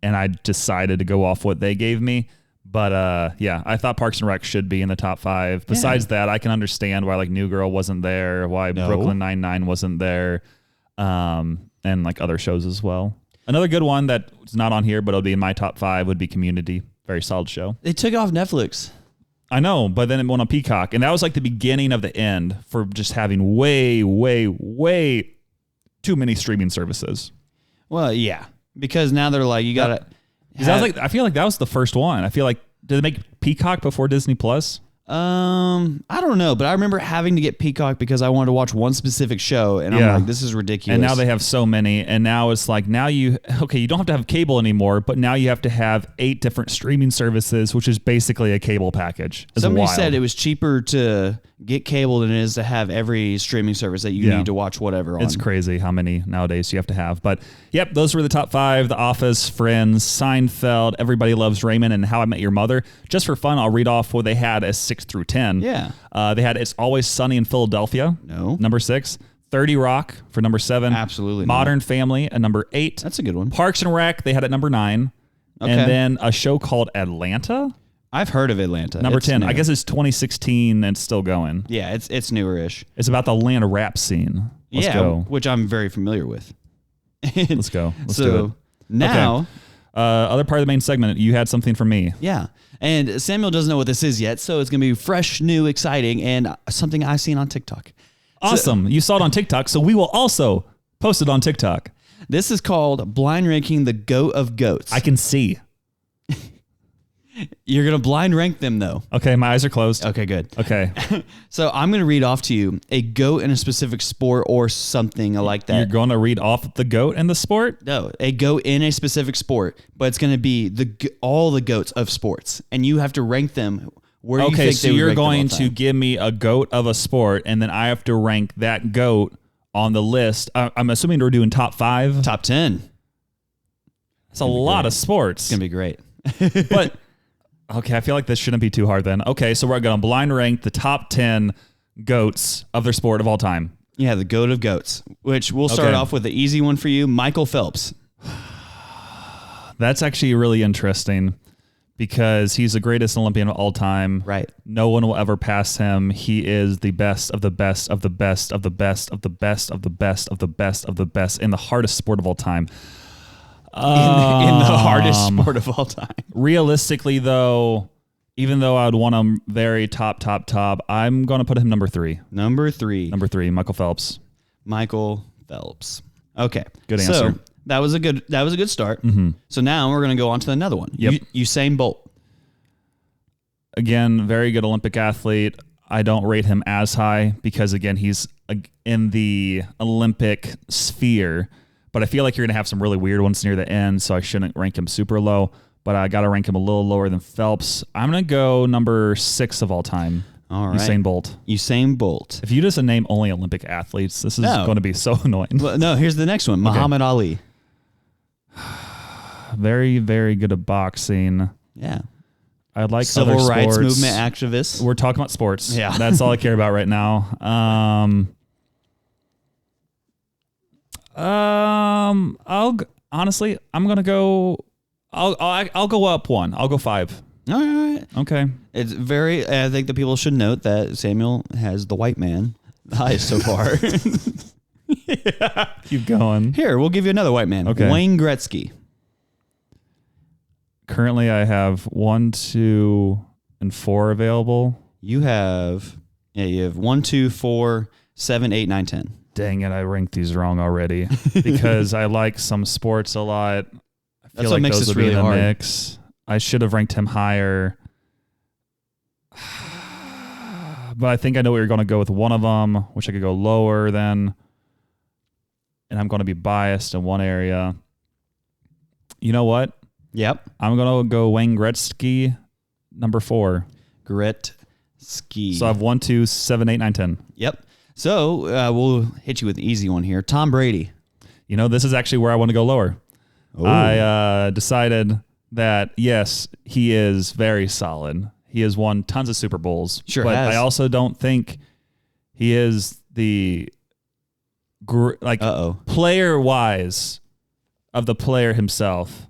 S2: and I decided to go off what they gave me. But yeah, I thought Parks and Rec should be in the top 5. Besides that, I can understand why like New Girl wasn't there, why Brooklyn Nine-Nine wasn't there. and like other shows as well. Another good one that's not on here, but it'll be in my top 5 would be Community. Very solid show.
S1: They took it off Netflix.
S2: I know, but then it went on Peacock, and that was like the beginning of the end for just having way, way, way too many streaming services.
S1: Well, yeah, because now they're like, you gotta.
S2: I feel like that was the first one. I feel like, did they make Peacock before Disney Plus?
S1: I don't know, but I remember having to get Peacock because I wanted to watch one specific show, and I'm like, this is ridiculous.
S2: And now they have so many, and now it's like, you don't have to have cable anymore, but now you have to have 8 different streaming services, which is basically a cable package.
S1: Somebody said it was cheaper to get cable than it is to have every streaming service that you need to watch whatever on.
S2: It's crazy how many nowadays you have to have. But yep, those were the top 5: The Office, Friends, Seinfeld, Everybody Loves Raymond, and How I Met Your Mother. Just for fun, I'll read off what they had as 6 through 10.
S1: Yeah.
S2: They had It's Always Sunny in Philadelphia.
S1: No.
S2: Number 6. 30 Rock for number 7.
S1: Absolutely
S2: Modern Family at number 8.
S1: That's a good one.
S2: Parks and Rec, they had at number 9.
S1: Okay.
S2: And then a show called Atlanta.
S1: I've heard of Atlanta.
S2: Number
S1: It's
S2: 10.
S1: new.
S2: I guess it's 2016 and it's still going.
S1: Yeah, it's newer-ish.
S2: It's about the Atlanta rap scene. Let's go.
S1: Which I'm very familiar with.
S2: Let's go. Let's do it.
S1: Now,
S2: okay. Other part of the main segment, you had something for me.
S1: Yeah. And Samuel doesn't know what this is yet, so it's going to be fresh, new, exciting, and something I've seen on TikTok.
S2: Awesome. You saw it on TikTok, so we will also post it on TikTok.
S1: This is called blind ranking the GOAT of goats.
S2: I can see.
S1: You're going to blind rank them, though.
S2: Okay, my eyes are closed.
S1: Okay, good.
S2: Okay.
S1: So I'm going to read off to you a goat in a specific sport or something like that.
S2: You're going to read off the goat in the sport?
S1: No, a goat in a specific sport, but it's going to be all the goats of sports, and you have to rank them where you think
S2: Okay, so
S1: they would
S2: you're
S1: rank them all
S2: going
S1: time.
S2: to give me a goat of a sport, and then I have to rank that goat on the list. I'm assuming we're doing top 5?
S1: Top 10.
S2: That's a lot of sports.
S1: It's going to be great.
S2: But... Okay, I feel like this shouldn't be too hard then. Okay, so we're going to blind rank the top 10 goats of their sport of all time.
S1: Yeah, the GOAT of goats, which we'll start off with the easy one for you, Michael Phelps.
S2: That's actually really interesting because he's the greatest Olympian of all time.
S1: Right.
S2: No one will ever pass him. He is the best of the best of the best of the best of the best of the best of the best of the best in the hardest sport of all time.
S1: In the hardest sport of all time.
S2: Realistically, though, even though I would want him very top, I'm going to put him number 3.
S1: Number 3,
S2: Michael Phelps.
S1: Michael Phelps. Okay,
S2: good answer.
S1: So that was a good start. Mm-hmm. So now we're going to go on to another one.
S2: Yep.
S1: Usain Bolt.
S2: Again, very good Olympic athlete. I don't rate him as high because again, he's in the Olympic sphere. But I feel like you're going to have some really weird ones near the end, so I shouldn't rank him super low. But I got to rank him a little lower than Phelps. I'm going to go number 6 of all time.
S1: All right.
S2: Usain Bolt.
S1: Usain Bolt.
S2: If you just name only Olympic athletes, this is going to be so annoying.
S1: Well, no, here's the next one. Muhammad Ali.
S2: Very, very good at boxing.
S1: Yeah.
S2: I like
S1: Civil
S2: other
S1: rights
S2: sports.
S1: movement activists.
S2: We're talking about sports.
S1: Yeah.
S2: That's all I care about right now. Honestly, I'm gonna go. I'll go up 1. I'll go 5.
S1: All right.
S2: Okay.
S1: It's very. I think the people should note that Samuel has the white man the highest so far.
S2: Yeah. Keep going.
S1: Here, we'll give you another white man.
S2: Okay.
S1: Wayne Gretzky.
S2: Currently, I have 1, 2, and 4 available.
S1: You have 1, 2, 4, 7, 8, 9, 10.
S2: Dang it, I ranked these wrong already because I like some sports a lot. I feel like those would be in the mix. I should have ranked him higher. But I think I know where you're going to go with one of them, which I could go lower than. And I'm going to be biased in one area. You know what?
S1: Yep.
S2: I'm going to go Wayne Gretzky, number 4.
S1: Gretzky.
S2: So I have 1, 2, 7, 8, 9, 10.
S1: Yep. So we'll hit you with an easy one here. Tom Brady.
S2: You know, this is actually where I want to go lower. Ooh. I decided that, yes, he is very solid. He has won tons of Super Bowls.
S1: Sure
S2: but
S1: has.
S2: I also don't think he is the player-wise of the player himself.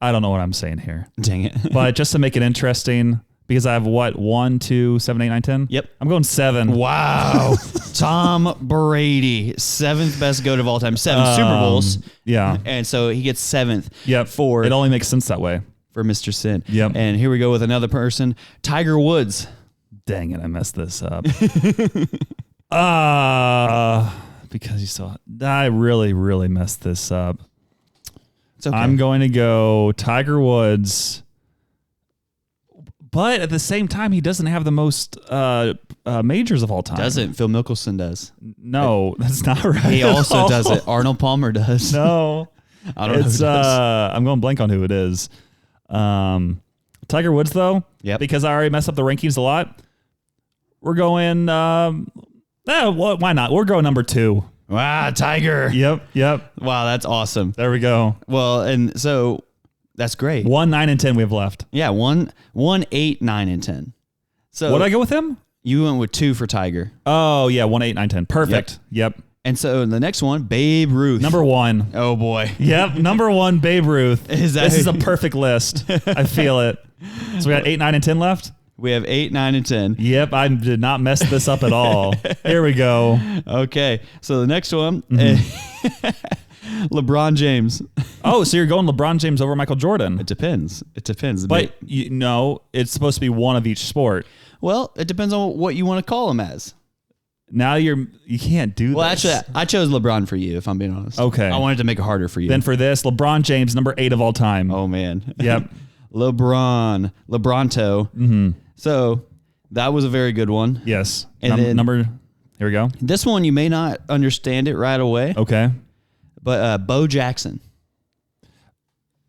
S2: I don't know what I'm saying here.
S1: Dang it.
S2: But just to make it interesting, Because I have what? 1, 2, 7, 8, 9, 10?
S1: Yep.
S2: I'm going 7.
S1: Wow. Tom Brady, 7th best GOAT of all time, 7 Super Bowls.
S2: Yeah.
S1: And so he gets 7th.
S2: Yep.
S1: For
S2: it only makes sense that way.
S1: For Mr. Sin.
S2: Yep.
S1: And here we go with another person, Tiger Woods.
S2: Dang it, I messed this up. Because you saw it. I really, really messed this up.
S1: It's okay.
S2: I'm going to go Tiger Woods. But at the same time, he doesn't have the most majors of all time.
S1: Doesn't. Phil Mickelson does.
S2: No, that's not right.
S1: He also does it. Arnold Palmer does.
S2: No.
S1: I don't know who does.
S2: I'm going blank on who it is. Tiger Woods, though.
S1: Yep.
S2: Because I already messed up the rankings a lot. We're going, why not? We're going number 2.
S1: Wow, Tiger.
S2: Yep.
S1: Wow, that's awesome.
S2: There we go.
S1: Well, and so that's great.
S2: 1, 9, and 10 we have left.
S1: Yeah, 1, 8, 9, and 10. So
S2: What did I go with him?
S1: You went with 2 for Tiger.
S2: Oh, yeah, 1, 8, 9, 10. Perfect. Yep.
S1: And so the next one, Babe Ruth.
S2: Number 1.
S1: Oh, boy.
S2: Yep, number 1, Babe Ruth.
S1: This
S2: is a perfect list. I feel it. So we got 8, 9, and 10 left?
S1: We have 8, 9, and 10.
S2: Yep, I did not mess this up at all. Here we go.
S1: Okay, so the next one, LeBron James.
S2: Oh, so you're going LeBron James over Michael Jordan.
S1: It depends.
S2: But it's supposed to be one of each sport.
S1: Well, it depends on what you want to call him as.
S2: Now you can't do
S1: Well,
S2: this.
S1: actually, I chose LeBron for you, if I'm being honest.
S2: Okay.
S1: I wanted to make it harder for you.
S2: Then for this, LeBron James, number 8 of all time.
S1: Oh, man.
S2: Yep.
S1: Lebronto.
S2: Mm-hmm.
S1: So that was a very good one.
S2: Yes.
S1: And then,
S2: here we go.
S1: This one, you may not understand it right away.
S2: Okay.
S1: But Bo Jackson.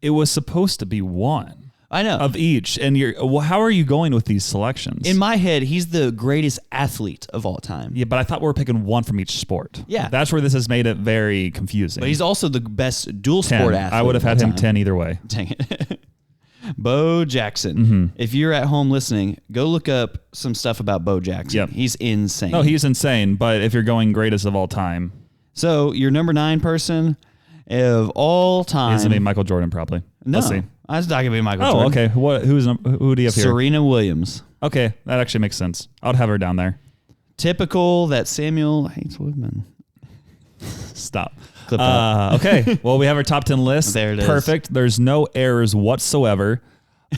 S2: It was supposed to be one.
S1: I know.
S2: Of each. And how are you going with these selections?
S1: In my head, he's the greatest athlete of all time.
S2: Yeah, but I thought we were picking one from each sport.
S1: Yeah.
S2: That's where this has made it very confusing.
S1: But he's also the best dual
S2: 10.
S1: sport athlete.
S2: I would have had him 10 either way.
S1: Dang it. Bo Jackson. If you're at home listening, go look up some stuff about Bo Jackson.
S2: Yep.
S1: He's insane.
S2: No, he's insane. But if you're going greatest of all time.
S1: So your number 9 person of all time.
S2: It's going to be Michael Jordan probably.
S1: No.
S2: Let's see.
S1: I was not going to be Michael Jordan.
S2: Oh, okay. Who do you have here?
S1: Serena Williams.
S2: Okay, that actually makes sense. I'd have her down there.
S1: Typical that Samuel hates women.
S2: Stop.
S1: Clip that.
S2: Okay, well, we have our top 10 list.
S1: There it is.
S2: Perfect. There's no errors whatsoever.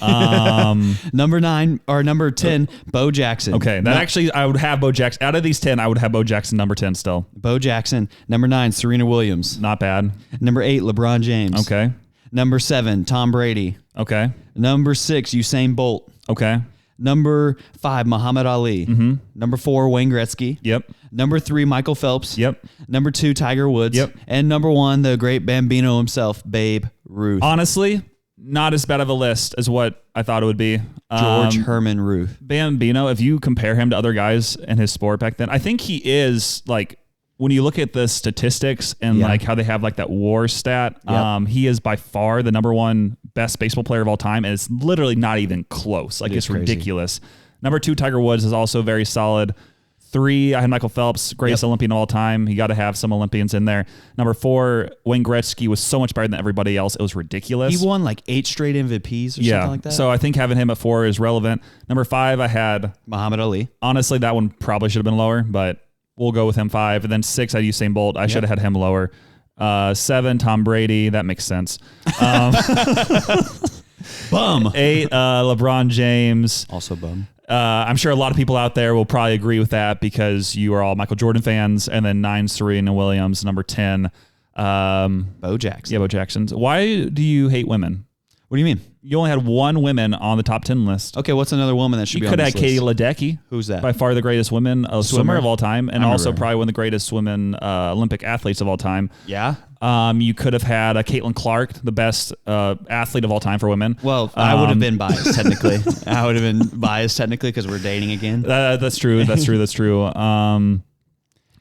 S1: Number 9 or number 10, Bo Jackson.
S2: Okay, actually, I would have Bo Jackson. Out of these 10, I would have Bo Jackson number 10 still.
S1: Bo Jackson. Number 9, Serena Williams.
S2: Not bad.
S1: Number 8, LeBron James.
S2: Okay.
S1: Number 7, Tom Brady.
S2: Okay.
S1: Number 6, Usain Bolt.
S2: Okay.
S1: Number 5, Muhammad Ali.
S2: Mm-hmm.
S1: Number 4, Wayne Gretzky.
S2: Yep.
S1: Number 3, Michael Phelps.
S2: Yep.
S1: Number 2, Tiger Woods.
S2: Yep.
S1: And number 1, the great Bambino himself, Babe Ruth.
S2: Honestly, not as bad of a list as what I thought it would be.
S1: George Herman Ruth.
S2: Bambino, if you compare him to other guys in his sport back then, I think he is like, when you look at the statistics and like how they have like that WAR stat, he is by far the number 1 best baseball player of all time. And it's literally not even close. Like it's ridiculous. Number 2, Tiger Woods is also very solid. 3, I had Michael Phelps, greatest Olympian of all time. You got to have some Olympians in there. Number 4, Wayne Gretzky was so much better than everybody else. It was ridiculous.
S1: He won like 8 straight MVPs or something like that.
S2: So I think having him at 4 is relevant. Number 5, I had
S1: Muhammad Ali.
S2: Honestly, that one probably should have been lower, but we'll go with him 5. And then 6, I had Usain Bolt. I should have had him lower. 7, Tom Brady. That makes sense.
S1: Bum.
S2: 8, LeBron James.
S1: Also bum.
S2: I'm sure a lot of people out there will probably agree with that because you are all Michael Jordan fans. And then 9, Serena Williams. Number 10,
S1: Bo Jackson.
S2: Yeah, Bo Jackson. Why do you hate women?
S1: What do you mean?
S2: You only had 1 woman on the top 10 list.
S1: Okay, what's another woman that should be on this list?
S2: You could have Katie Ledecky.
S1: Who's that?
S2: By far the greatest women swimmer of all time, and also probably one of the greatest women Olympic athletes of all time.
S1: Yeah.
S2: You could have had Caitlin Clark, the best athlete of all time for women.
S1: Well, I would have been biased technically. I would have been biased technically because we're dating again.
S2: That's true. That's true. That's true.
S1: She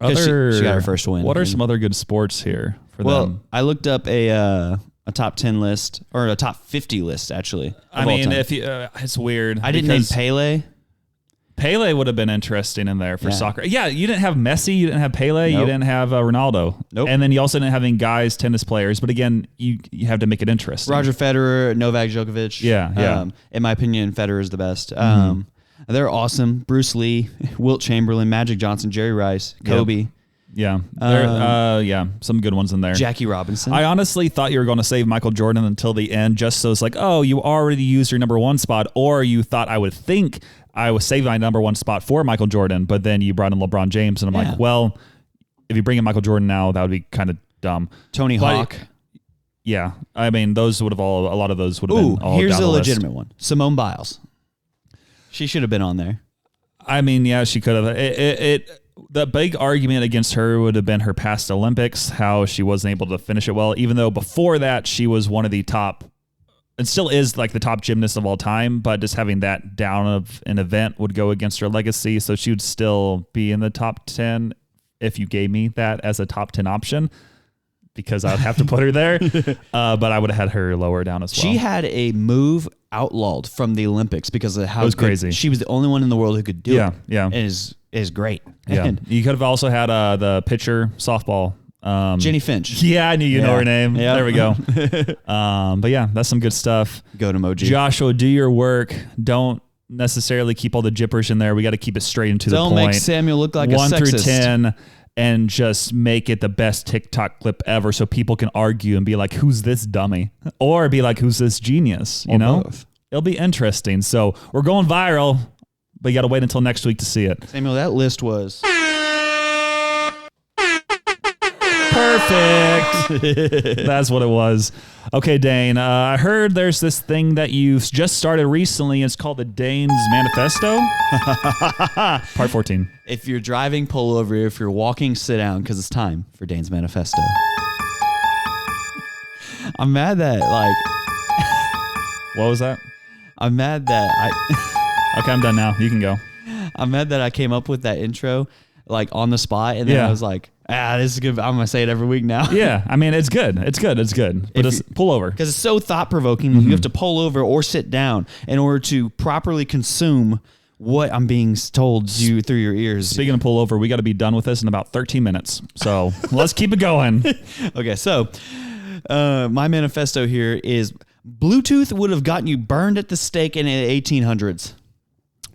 S1: got her first win.
S2: What are some other good sports here for them?
S1: Well, I looked up a top 10 list or a top 50 list actually.
S2: I mean, if you, it's weird.
S1: I didn't name Pele.
S2: Pele would have been interesting in there for soccer. Yeah, you didn't have Messi, you didn't have Pele, you didn't have Ronaldo.
S1: Nope.
S2: And then you also didn't have any guys, tennis players. But again, you have to make it interesting.
S1: Roger Federer, Novak Djokovic.
S2: Yeah.
S1: In my opinion, Federer is the best. They're awesome. Bruce Lee, Wilt Chamberlain, Magic Johnson, Jerry Rice, Kobe.
S2: Yeah. Some good ones in there.
S1: Jackie Robinson.
S2: I honestly thought you were going to save Michael Jordan until the end, just so it's like, oh, you already used your number one spot, or you thought I would think I was saving my number one spot for Michael Jordan, but then you brought in LeBron James, and I'm like, well, if you bring in Michael Jordan now, that would be kind of dumb.
S1: Tony Hawk.
S2: Yeah. I mean, a lot of those would have been all
S1: here's
S2: down
S1: a
S2: the
S1: legitimate
S2: list.
S1: one. Simone Biles. She should have been on there.
S2: I mean, yeah, she could have. The big argument against her would have been her past Olympics, how she wasn't able to finish it well, even though before that she was one of the top, and still is like the top gymnast of all time, but just having that down of an event would go against her legacy. So she would still be in the top 10 if you gave me that as a top 10 option, because I would have to put her there. But I would have had her lower down as well.
S1: She had a move outlawed from the Olympics because of how
S2: it was crazy.
S1: She was the only one in the world who could do it.
S2: Yeah.
S1: And is great.
S2: Yeah.
S1: And
S2: you could have also had the pitcher softball.
S1: Jenny Finch.
S2: Yeah, I knew you know her name.
S1: Yep.
S2: There we go. But yeah, that's some good stuff.
S1: Go to Moji.
S2: Joshua, do your work. Don't necessarily keep all the jippers in there. We got to keep it straight and to the point.
S1: Don't make Samuel look like a sexist.
S2: 1 through 10, and just make it the best TikTok clip ever, so people can argue and be like, "Who's this dummy?" Or be like, "Who's this genius?" You know,
S1: both.
S2: It'll be interesting. So we're going viral, but you got to wait until next week to see it.
S1: Samuel, that list was
S2: perfect. That's what it was. Okay, Dane, I heard there's this thing that you've just started recently. It's called the Dane's Manifesto. Part 14.
S1: If you're driving, pull over. If you're walking, sit down, because it's time for Dane's Manifesto. I'm mad that,
S2: What was that?
S1: I'm mad that
S2: Okay, I'm done now. You can go.
S1: I'm mad that I came up with that intro, on the spot, and then I was like, this is good. I'm going to say it every week now.
S2: Yeah, I mean, it's good. It's good. But just pull over.
S1: Because it's so thought-provoking. You have to pull over or sit down in order to properly consume what I'm being told you through your ears.
S2: Speaking of pull over, we got to be done with this in about 13 minutes. So let's keep it going.
S1: Okay, so my manifesto here is Bluetooth would have gotten you burned at the stake in the 1800s.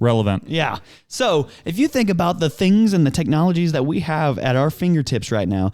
S2: Relevant.
S1: Yeah. So if you think about the things and the technologies that we have at our fingertips right now,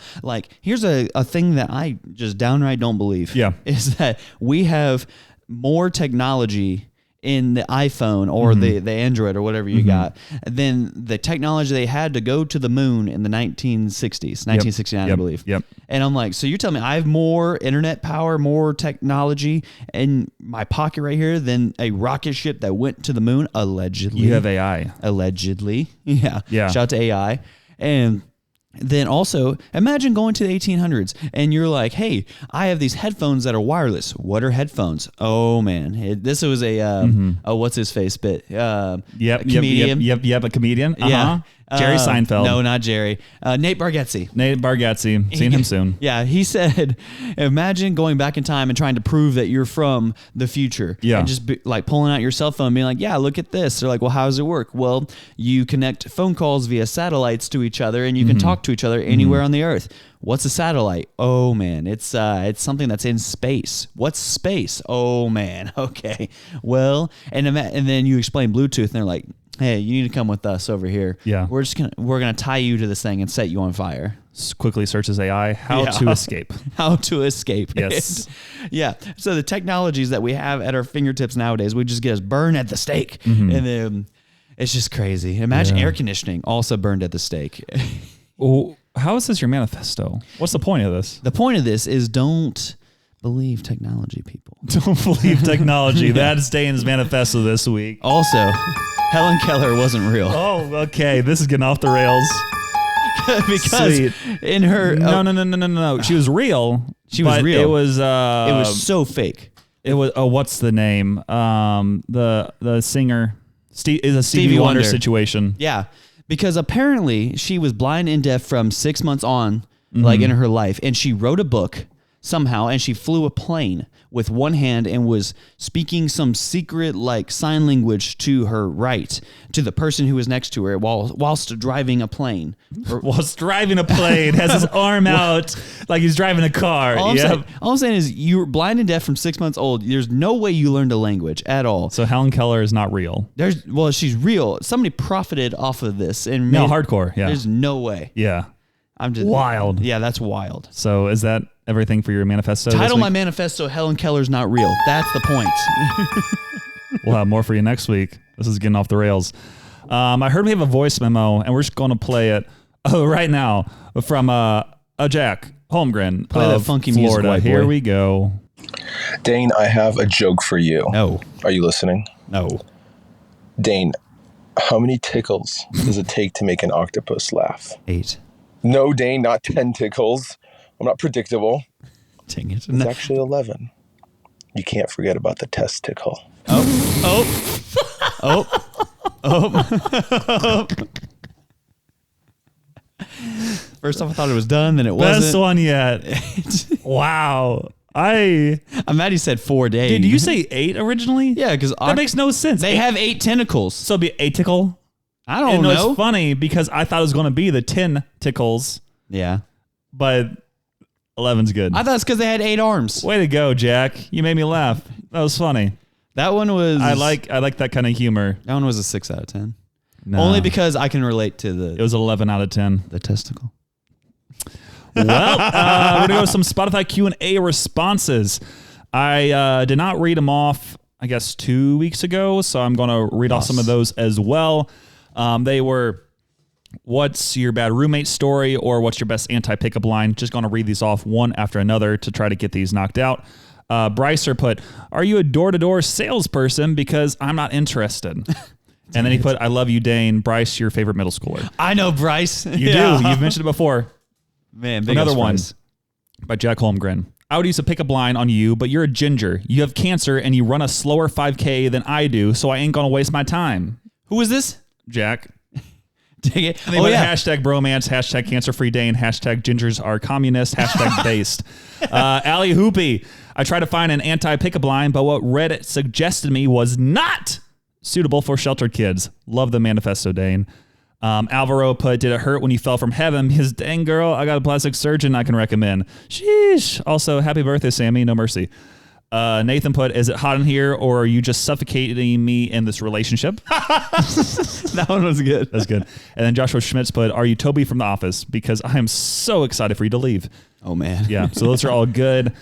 S1: here's a thing that I just downright don't believe.
S2: Yeah.
S1: Is that we have more technology in the iPhone or the Android or whatever you got than the technology they had to go to the moon in the 1960s, 1969, I believe.
S2: Yep.
S1: And I'm like, so you're telling me I have more internet power, more technology in my pocket right here than a rocket ship that went to the moon, allegedly.
S2: You have AI.
S1: Allegedly. Yeah.
S2: Yeah.
S1: Shout out to AI. And then also, imagine going to the 1800s and you're like, hey, I have these headphones that are wireless. What are headphones? Oh, man. This was a, what's his face bit? Comedian.
S2: Yep, a comedian. Uh-huh.
S1: Yeah.
S2: Jerry Seinfeld.
S1: No, not Jerry. Nate Bargatze.
S2: Seen him soon.
S1: Yeah, he said, imagine going back in time and trying to prove that you're from the future.
S2: Yeah.
S1: And just pulling out your cell phone and being like, yeah, look at this. They're like, well, how does it work? Well, you connect phone calls via satellites to each other and you can talk to each other anywhere on the earth. What's a satellite? Oh, man, it's something that's in space. What's space? Oh, man. Okay. Well, and then you explain Bluetooth and they're like, hey, you need to come with us over here.
S2: Yeah.
S1: We're gonna tie you to this thing and set you on fire.
S2: Quickly searches AI, how to escape.
S1: How to escape.
S2: Yes.
S1: Yeah. So the technologies that we have at our fingertips nowadays would just get us burned at the stake. And then it's just crazy. Imagine air conditioning also burned at the stake.
S2: Oh, how is this your manifesto? What's the point of this?
S1: The point of this is don't believe technology, people.
S2: Don't believe technology. That's Dane's manifesto this week.
S1: Also, Helen Keller wasn't real.
S2: Oh, okay. This is getting off the rails.
S1: Because
S2: Sweet.
S1: in her...
S2: No. She was real.
S1: She was real.
S2: It was...
S1: it was so fake.
S2: It was... Oh, what's the name? The singer... is a Stevie Wonder situation.
S1: Yeah. Because apparently she was blind and deaf from 6 months on, in her life. And she wrote a book somehow, and she flew a plane with one hand and was speaking some secret like sign language to her right, to the person who was next to her whilst driving a plane.
S2: Whilst driving a plane, has his arm out like he's driving a car.
S1: All I'm saying is you're blind and deaf from 6 months old. There's no way you learned a language at all.
S2: So Helen Keller is not real.
S1: She's real. Somebody profited off of this and
S2: hardcore. Yeah.
S1: There's no way.
S2: Yeah.
S1: I'm just
S2: wild.
S1: Yeah, that's wild.
S2: So is that everything for your manifesto?
S1: Title my manifesto, Helen Keller's not real. That's the point.
S2: We'll have more for you next week. This is getting off the rails. I heard we have a voice memo, and we're just going to play it right now from Jack Holmgren
S1: play
S2: of
S1: that funky
S2: Florida.
S1: Music,
S2: Here we go.
S3: Dane, I have a joke for you.
S1: No.
S3: Are you listening?
S1: No.
S3: Dane, how many tickles does it take to make an octopus laugh?
S1: 8.
S3: No, Dane, not 10 tickles. I'm not predictable.
S1: Dang it.
S3: It's actually 11. You can't forget about the testicle.
S1: First off, I thought it was done, then it wasn't.
S2: Best one yet. Wow.
S1: I'm mad he said 4 days.
S2: Did you say 8 originally?
S1: Yeah, because
S2: that makes no sense.
S1: They have 8 tentacles.
S2: So it'd be 8 tickle?
S1: I don't know.
S2: It's funny because I thought it was going to be the 10 tickles.
S1: Yeah.
S2: But 11's good.
S1: I thought it's because they had 8 arms.
S2: Way to go, Jack. You made me laugh. That was funny.
S1: That one was...
S2: I like that kind of humor.
S1: That one was a 6 out of 10.
S2: No.
S1: Only because I can relate to
S2: It was 11 out of 10.
S1: the testicle.
S2: Well, we're going to go with some Spotify Q&A responses. I did not read them off, I guess, 2 weeks ago, so I'm going to read off some of those as well. They were, what's your bad roommate story, or what's your best anti-pickup line? Just going to read these off one after another to try to get these knocked out. Brycer put, are you a door-to-door salesperson? Because I'm not interested. And then he put, I love you, Dane. Bryce, your favorite middle schooler.
S1: I know Bryce.
S2: You do. You've mentioned it before.
S1: Man, big
S2: Another one
S1: Bryce.
S2: by Jack Holmgren. I would use a pickup line on you, but you're a ginger. You have cancer and you run a slower 5K than I do, so I ain't going to waste my time.
S1: Who is this?
S2: Jack.
S1: Dang it.
S2: Hashtag bromance, hashtag cancer-free Dane, hashtag gingers are communist, hashtag based. Ali Hoopy. I tried to find an anti-pickup line, but what Reddit suggested me was not suitable for sheltered kids. Love the manifesto, Dane. Alvaro put, did it hurt when you fell from heaven? His dang girl, I got a plastic surgeon I can recommend. Sheesh. Also, happy birthday, Sammy. No mercy. Nathan put, is it hot in here or are you just suffocating me in this relationship?
S1: That one was good.
S2: That's good. And then Joshua Schmitz put, are you Toby from The Office? Because I am so excited for you to leave.
S1: Oh, man.
S2: Yeah, so those are all good.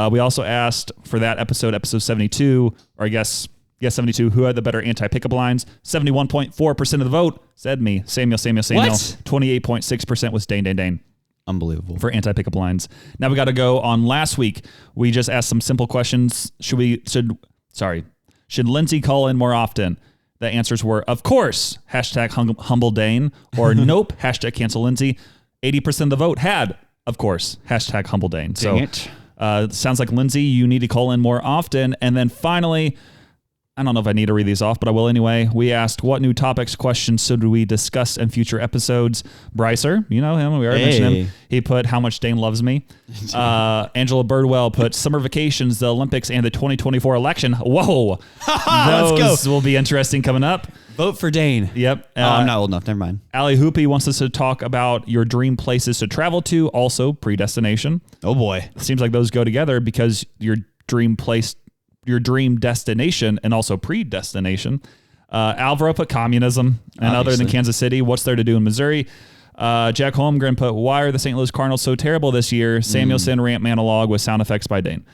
S2: We also asked for that episode 72, or I guess 72, who had the better anti-pickup lines. 71.4% of the vote said me. Samuel.
S1: What?
S2: 28.6% was Dane.
S1: Unbelievable.
S2: For anti-pickup lines. Now we got to go on last week. We just asked some simple questions. Should Lindsay call in more often? The answers were, of course, hashtag humble Dane, or nope, hashtag cancel Lindsay. 80% of the vote had, of course, hashtag humble Dane.
S1: Dang it.
S2: Sounds like Lindsay, you need to call in more often. And then finally, I don't know if I need to read these off, but I will anyway. We asked, what new topics, questions should we discuss in future episodes? Brycer, you know him. We already mentioned him. He put, how much Dane loves me. Angela Birdwell put, summer vacations, the Olympics, and the 2024 election. Whoa. Those will be interesting coming up.
S1: Vote for Dane.
S2: Yep.
S1: I'm not old enough. Never mind.
S2: Ali Hoopy wants us to talk about your dream places to travel to, also predestination.
S1: Oh, boy.
S2: Seems like those go together because your dream place, your dream destination, and also predestination. Alvaro put communism, and other than Kansas City, what's there to do in Missouri? Jack Holmgren put, why are the St. Louis Cardinals so terrible this year? Samuelson rant monologue with sound effects by Dane.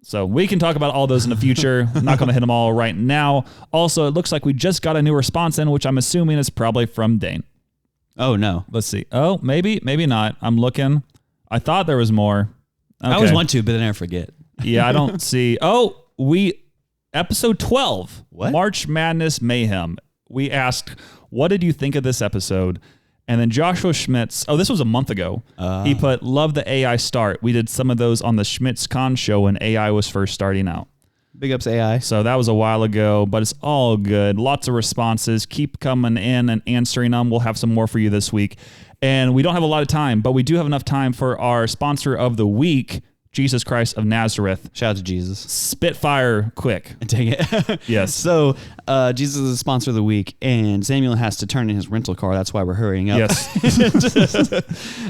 S2: So we can talk about all those in the future. I'm not going to hit them all right now. Also, it looks like we just got a new response in, which I'm assuming is probably from Dane.
S1: Oh, no.
S2: Let's see. Oh, maybe not. I'm looking. I thought there was more. Okay.
S1: I always want to, but then I forget.
S2: Yeah, I don't see. Oh, episode 12,
S1: what?
S2: March Madness Mayhem. We asked, what did you think of this episode? And then Joshua Schmitz, this was a month ago. He put, love the AI start. We did some of those on the Schmitz Con show when AI was first starting out.
S1: Big ups AI.
S2: So that was a while ago, but it's all good. Lots of responses. Keep coming in and answering them. We'll have some more for you this week. And we don't have a lot of time, but we do have enough time for our sponsor of the week, Jesus Christ of Nazareth.
S1: Shout out to Jesus.
S2: Spitfire quick.
S1: Dang it.
S2: Yes.
S1: So Jesus is the sponsor of the week, and Samuel has to turn in his rental car. That's why we're hurrying up.
S2: Yes.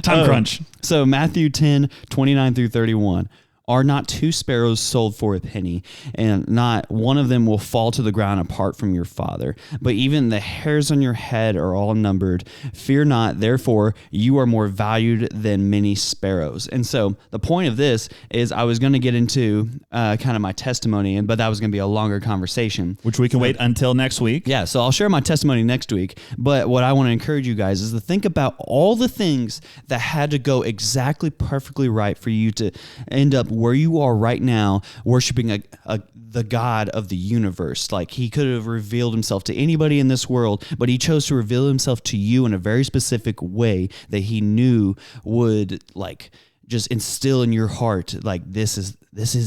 S2: Time crunch.
S1: So Matthew 10:29-31. Are not 2 sparrows sold for a penny, and not one of them will fall to the ground apart from your Father? But even the hairs on your head are all numbered. Fear not, therefore you are more valued than many sparrows. And so the point of this is I was going to get into kind of my testimony, but that was going to be a longer conversation.
S2: Which we can wait until next week.
S1: Yeah, so I'll share my testimony next week. But what I want to encourage you guys is to think about all the things that had to go exactly perfectly right for you to end up where you are right now, worshiping the God of the universe. Like, he could have revealed himself to anybody in this world, but he chose to reveal himself to you in a very specific way that he knew would like just instill in your heart, like, this is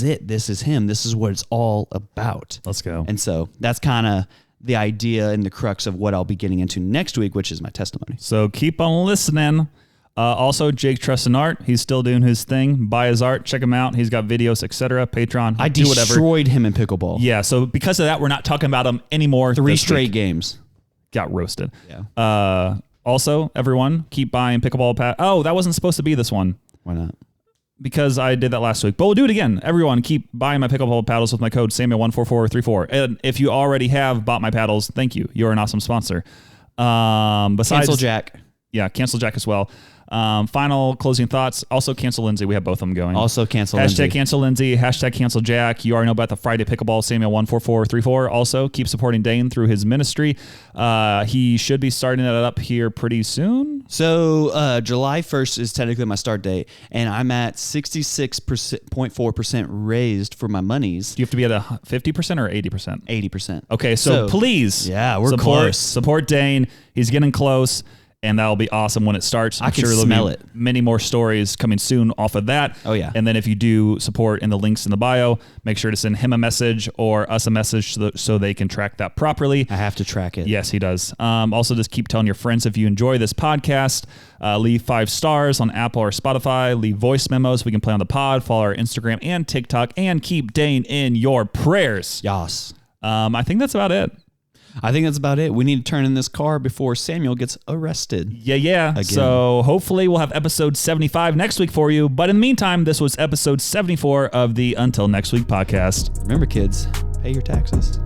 S1: it. This is him. This is what it's all about.
S2: Let's go.
S1: And so that's kind of the idea and the crux of what I'll be getting into next week, which is my testimony.
S2: So keep on listening. Also, Jake Trusts in Art. He's still doing his thing. Buy his art. Check him out. He's got videos, etc. Patreon.
S1: I destroyed him in pickleball.
S2: Yeah, so because of that, we're not talking about him anymore.
S1: 3 straight games.
S2: Got roasted.
S1: Yeah.
S2: Also, everyone, keep buying pickleball paddles. Oh, that wasn't supposed to be this one.
S1: Why not?
S2: Because I did that last week. But we'll do it again. Everyone, keep buying my pickleball paddles with my code Samuel14434. And if you already have bought my paddles, thank you. You're an awesome sponsor. Besides,
S1: Cancel Jack.
S2: Yeah, cancel Jack as well. Final closing thoughts. Also, cancel Lindsay. We have both of them going.
S1: Also, cancel
S2: Lindsay.
S1: Lindsay.
S2: Cancel Lindsay. Hashtag cancel Jack. You already know about the Friday Pickleball. Samuel14434. Also, keep supporting Dane through his ministry. He should be starting that up here pretty soon.
S1: So, July 1st is technically my start date, and I'm at 66.4% raised for my monies.
S2: Do you have to be at a 50% or 80%?
S1: 80%.
S2: Okay, so please.
S1: Yeah, we're close.
S2: Support Dane. He's getting close. And that'll be awesome when it starts.
S1: I can smell it.
S2: Many more stories coming soon off of that.
S1: Oh, yeah.
S2: And then if you do support in the links in the bio, make sure to send him a message or us a message so they can track that properly.
S1: I have to track it.
S2: Yes, he does. Also, just keep telling your friends if you enjoy this podcast. Leave 5 stars on Apple or Spotify. Leave voice memos. We can play on the pod. Follow our Instagram and TikTok. And keep Dane in your prayers.
S1: Yas.
S2: I think that's about it.
S1: I think that's about it. We need to turn in this car before Samuel gets arrested.
S2: Yeah. Again. So hopefully we'll have episode 75 next week for you. But in the meantime, this was episode 74 of the Until Next Week podcast.
S1: Remember, kids, pay your taxes.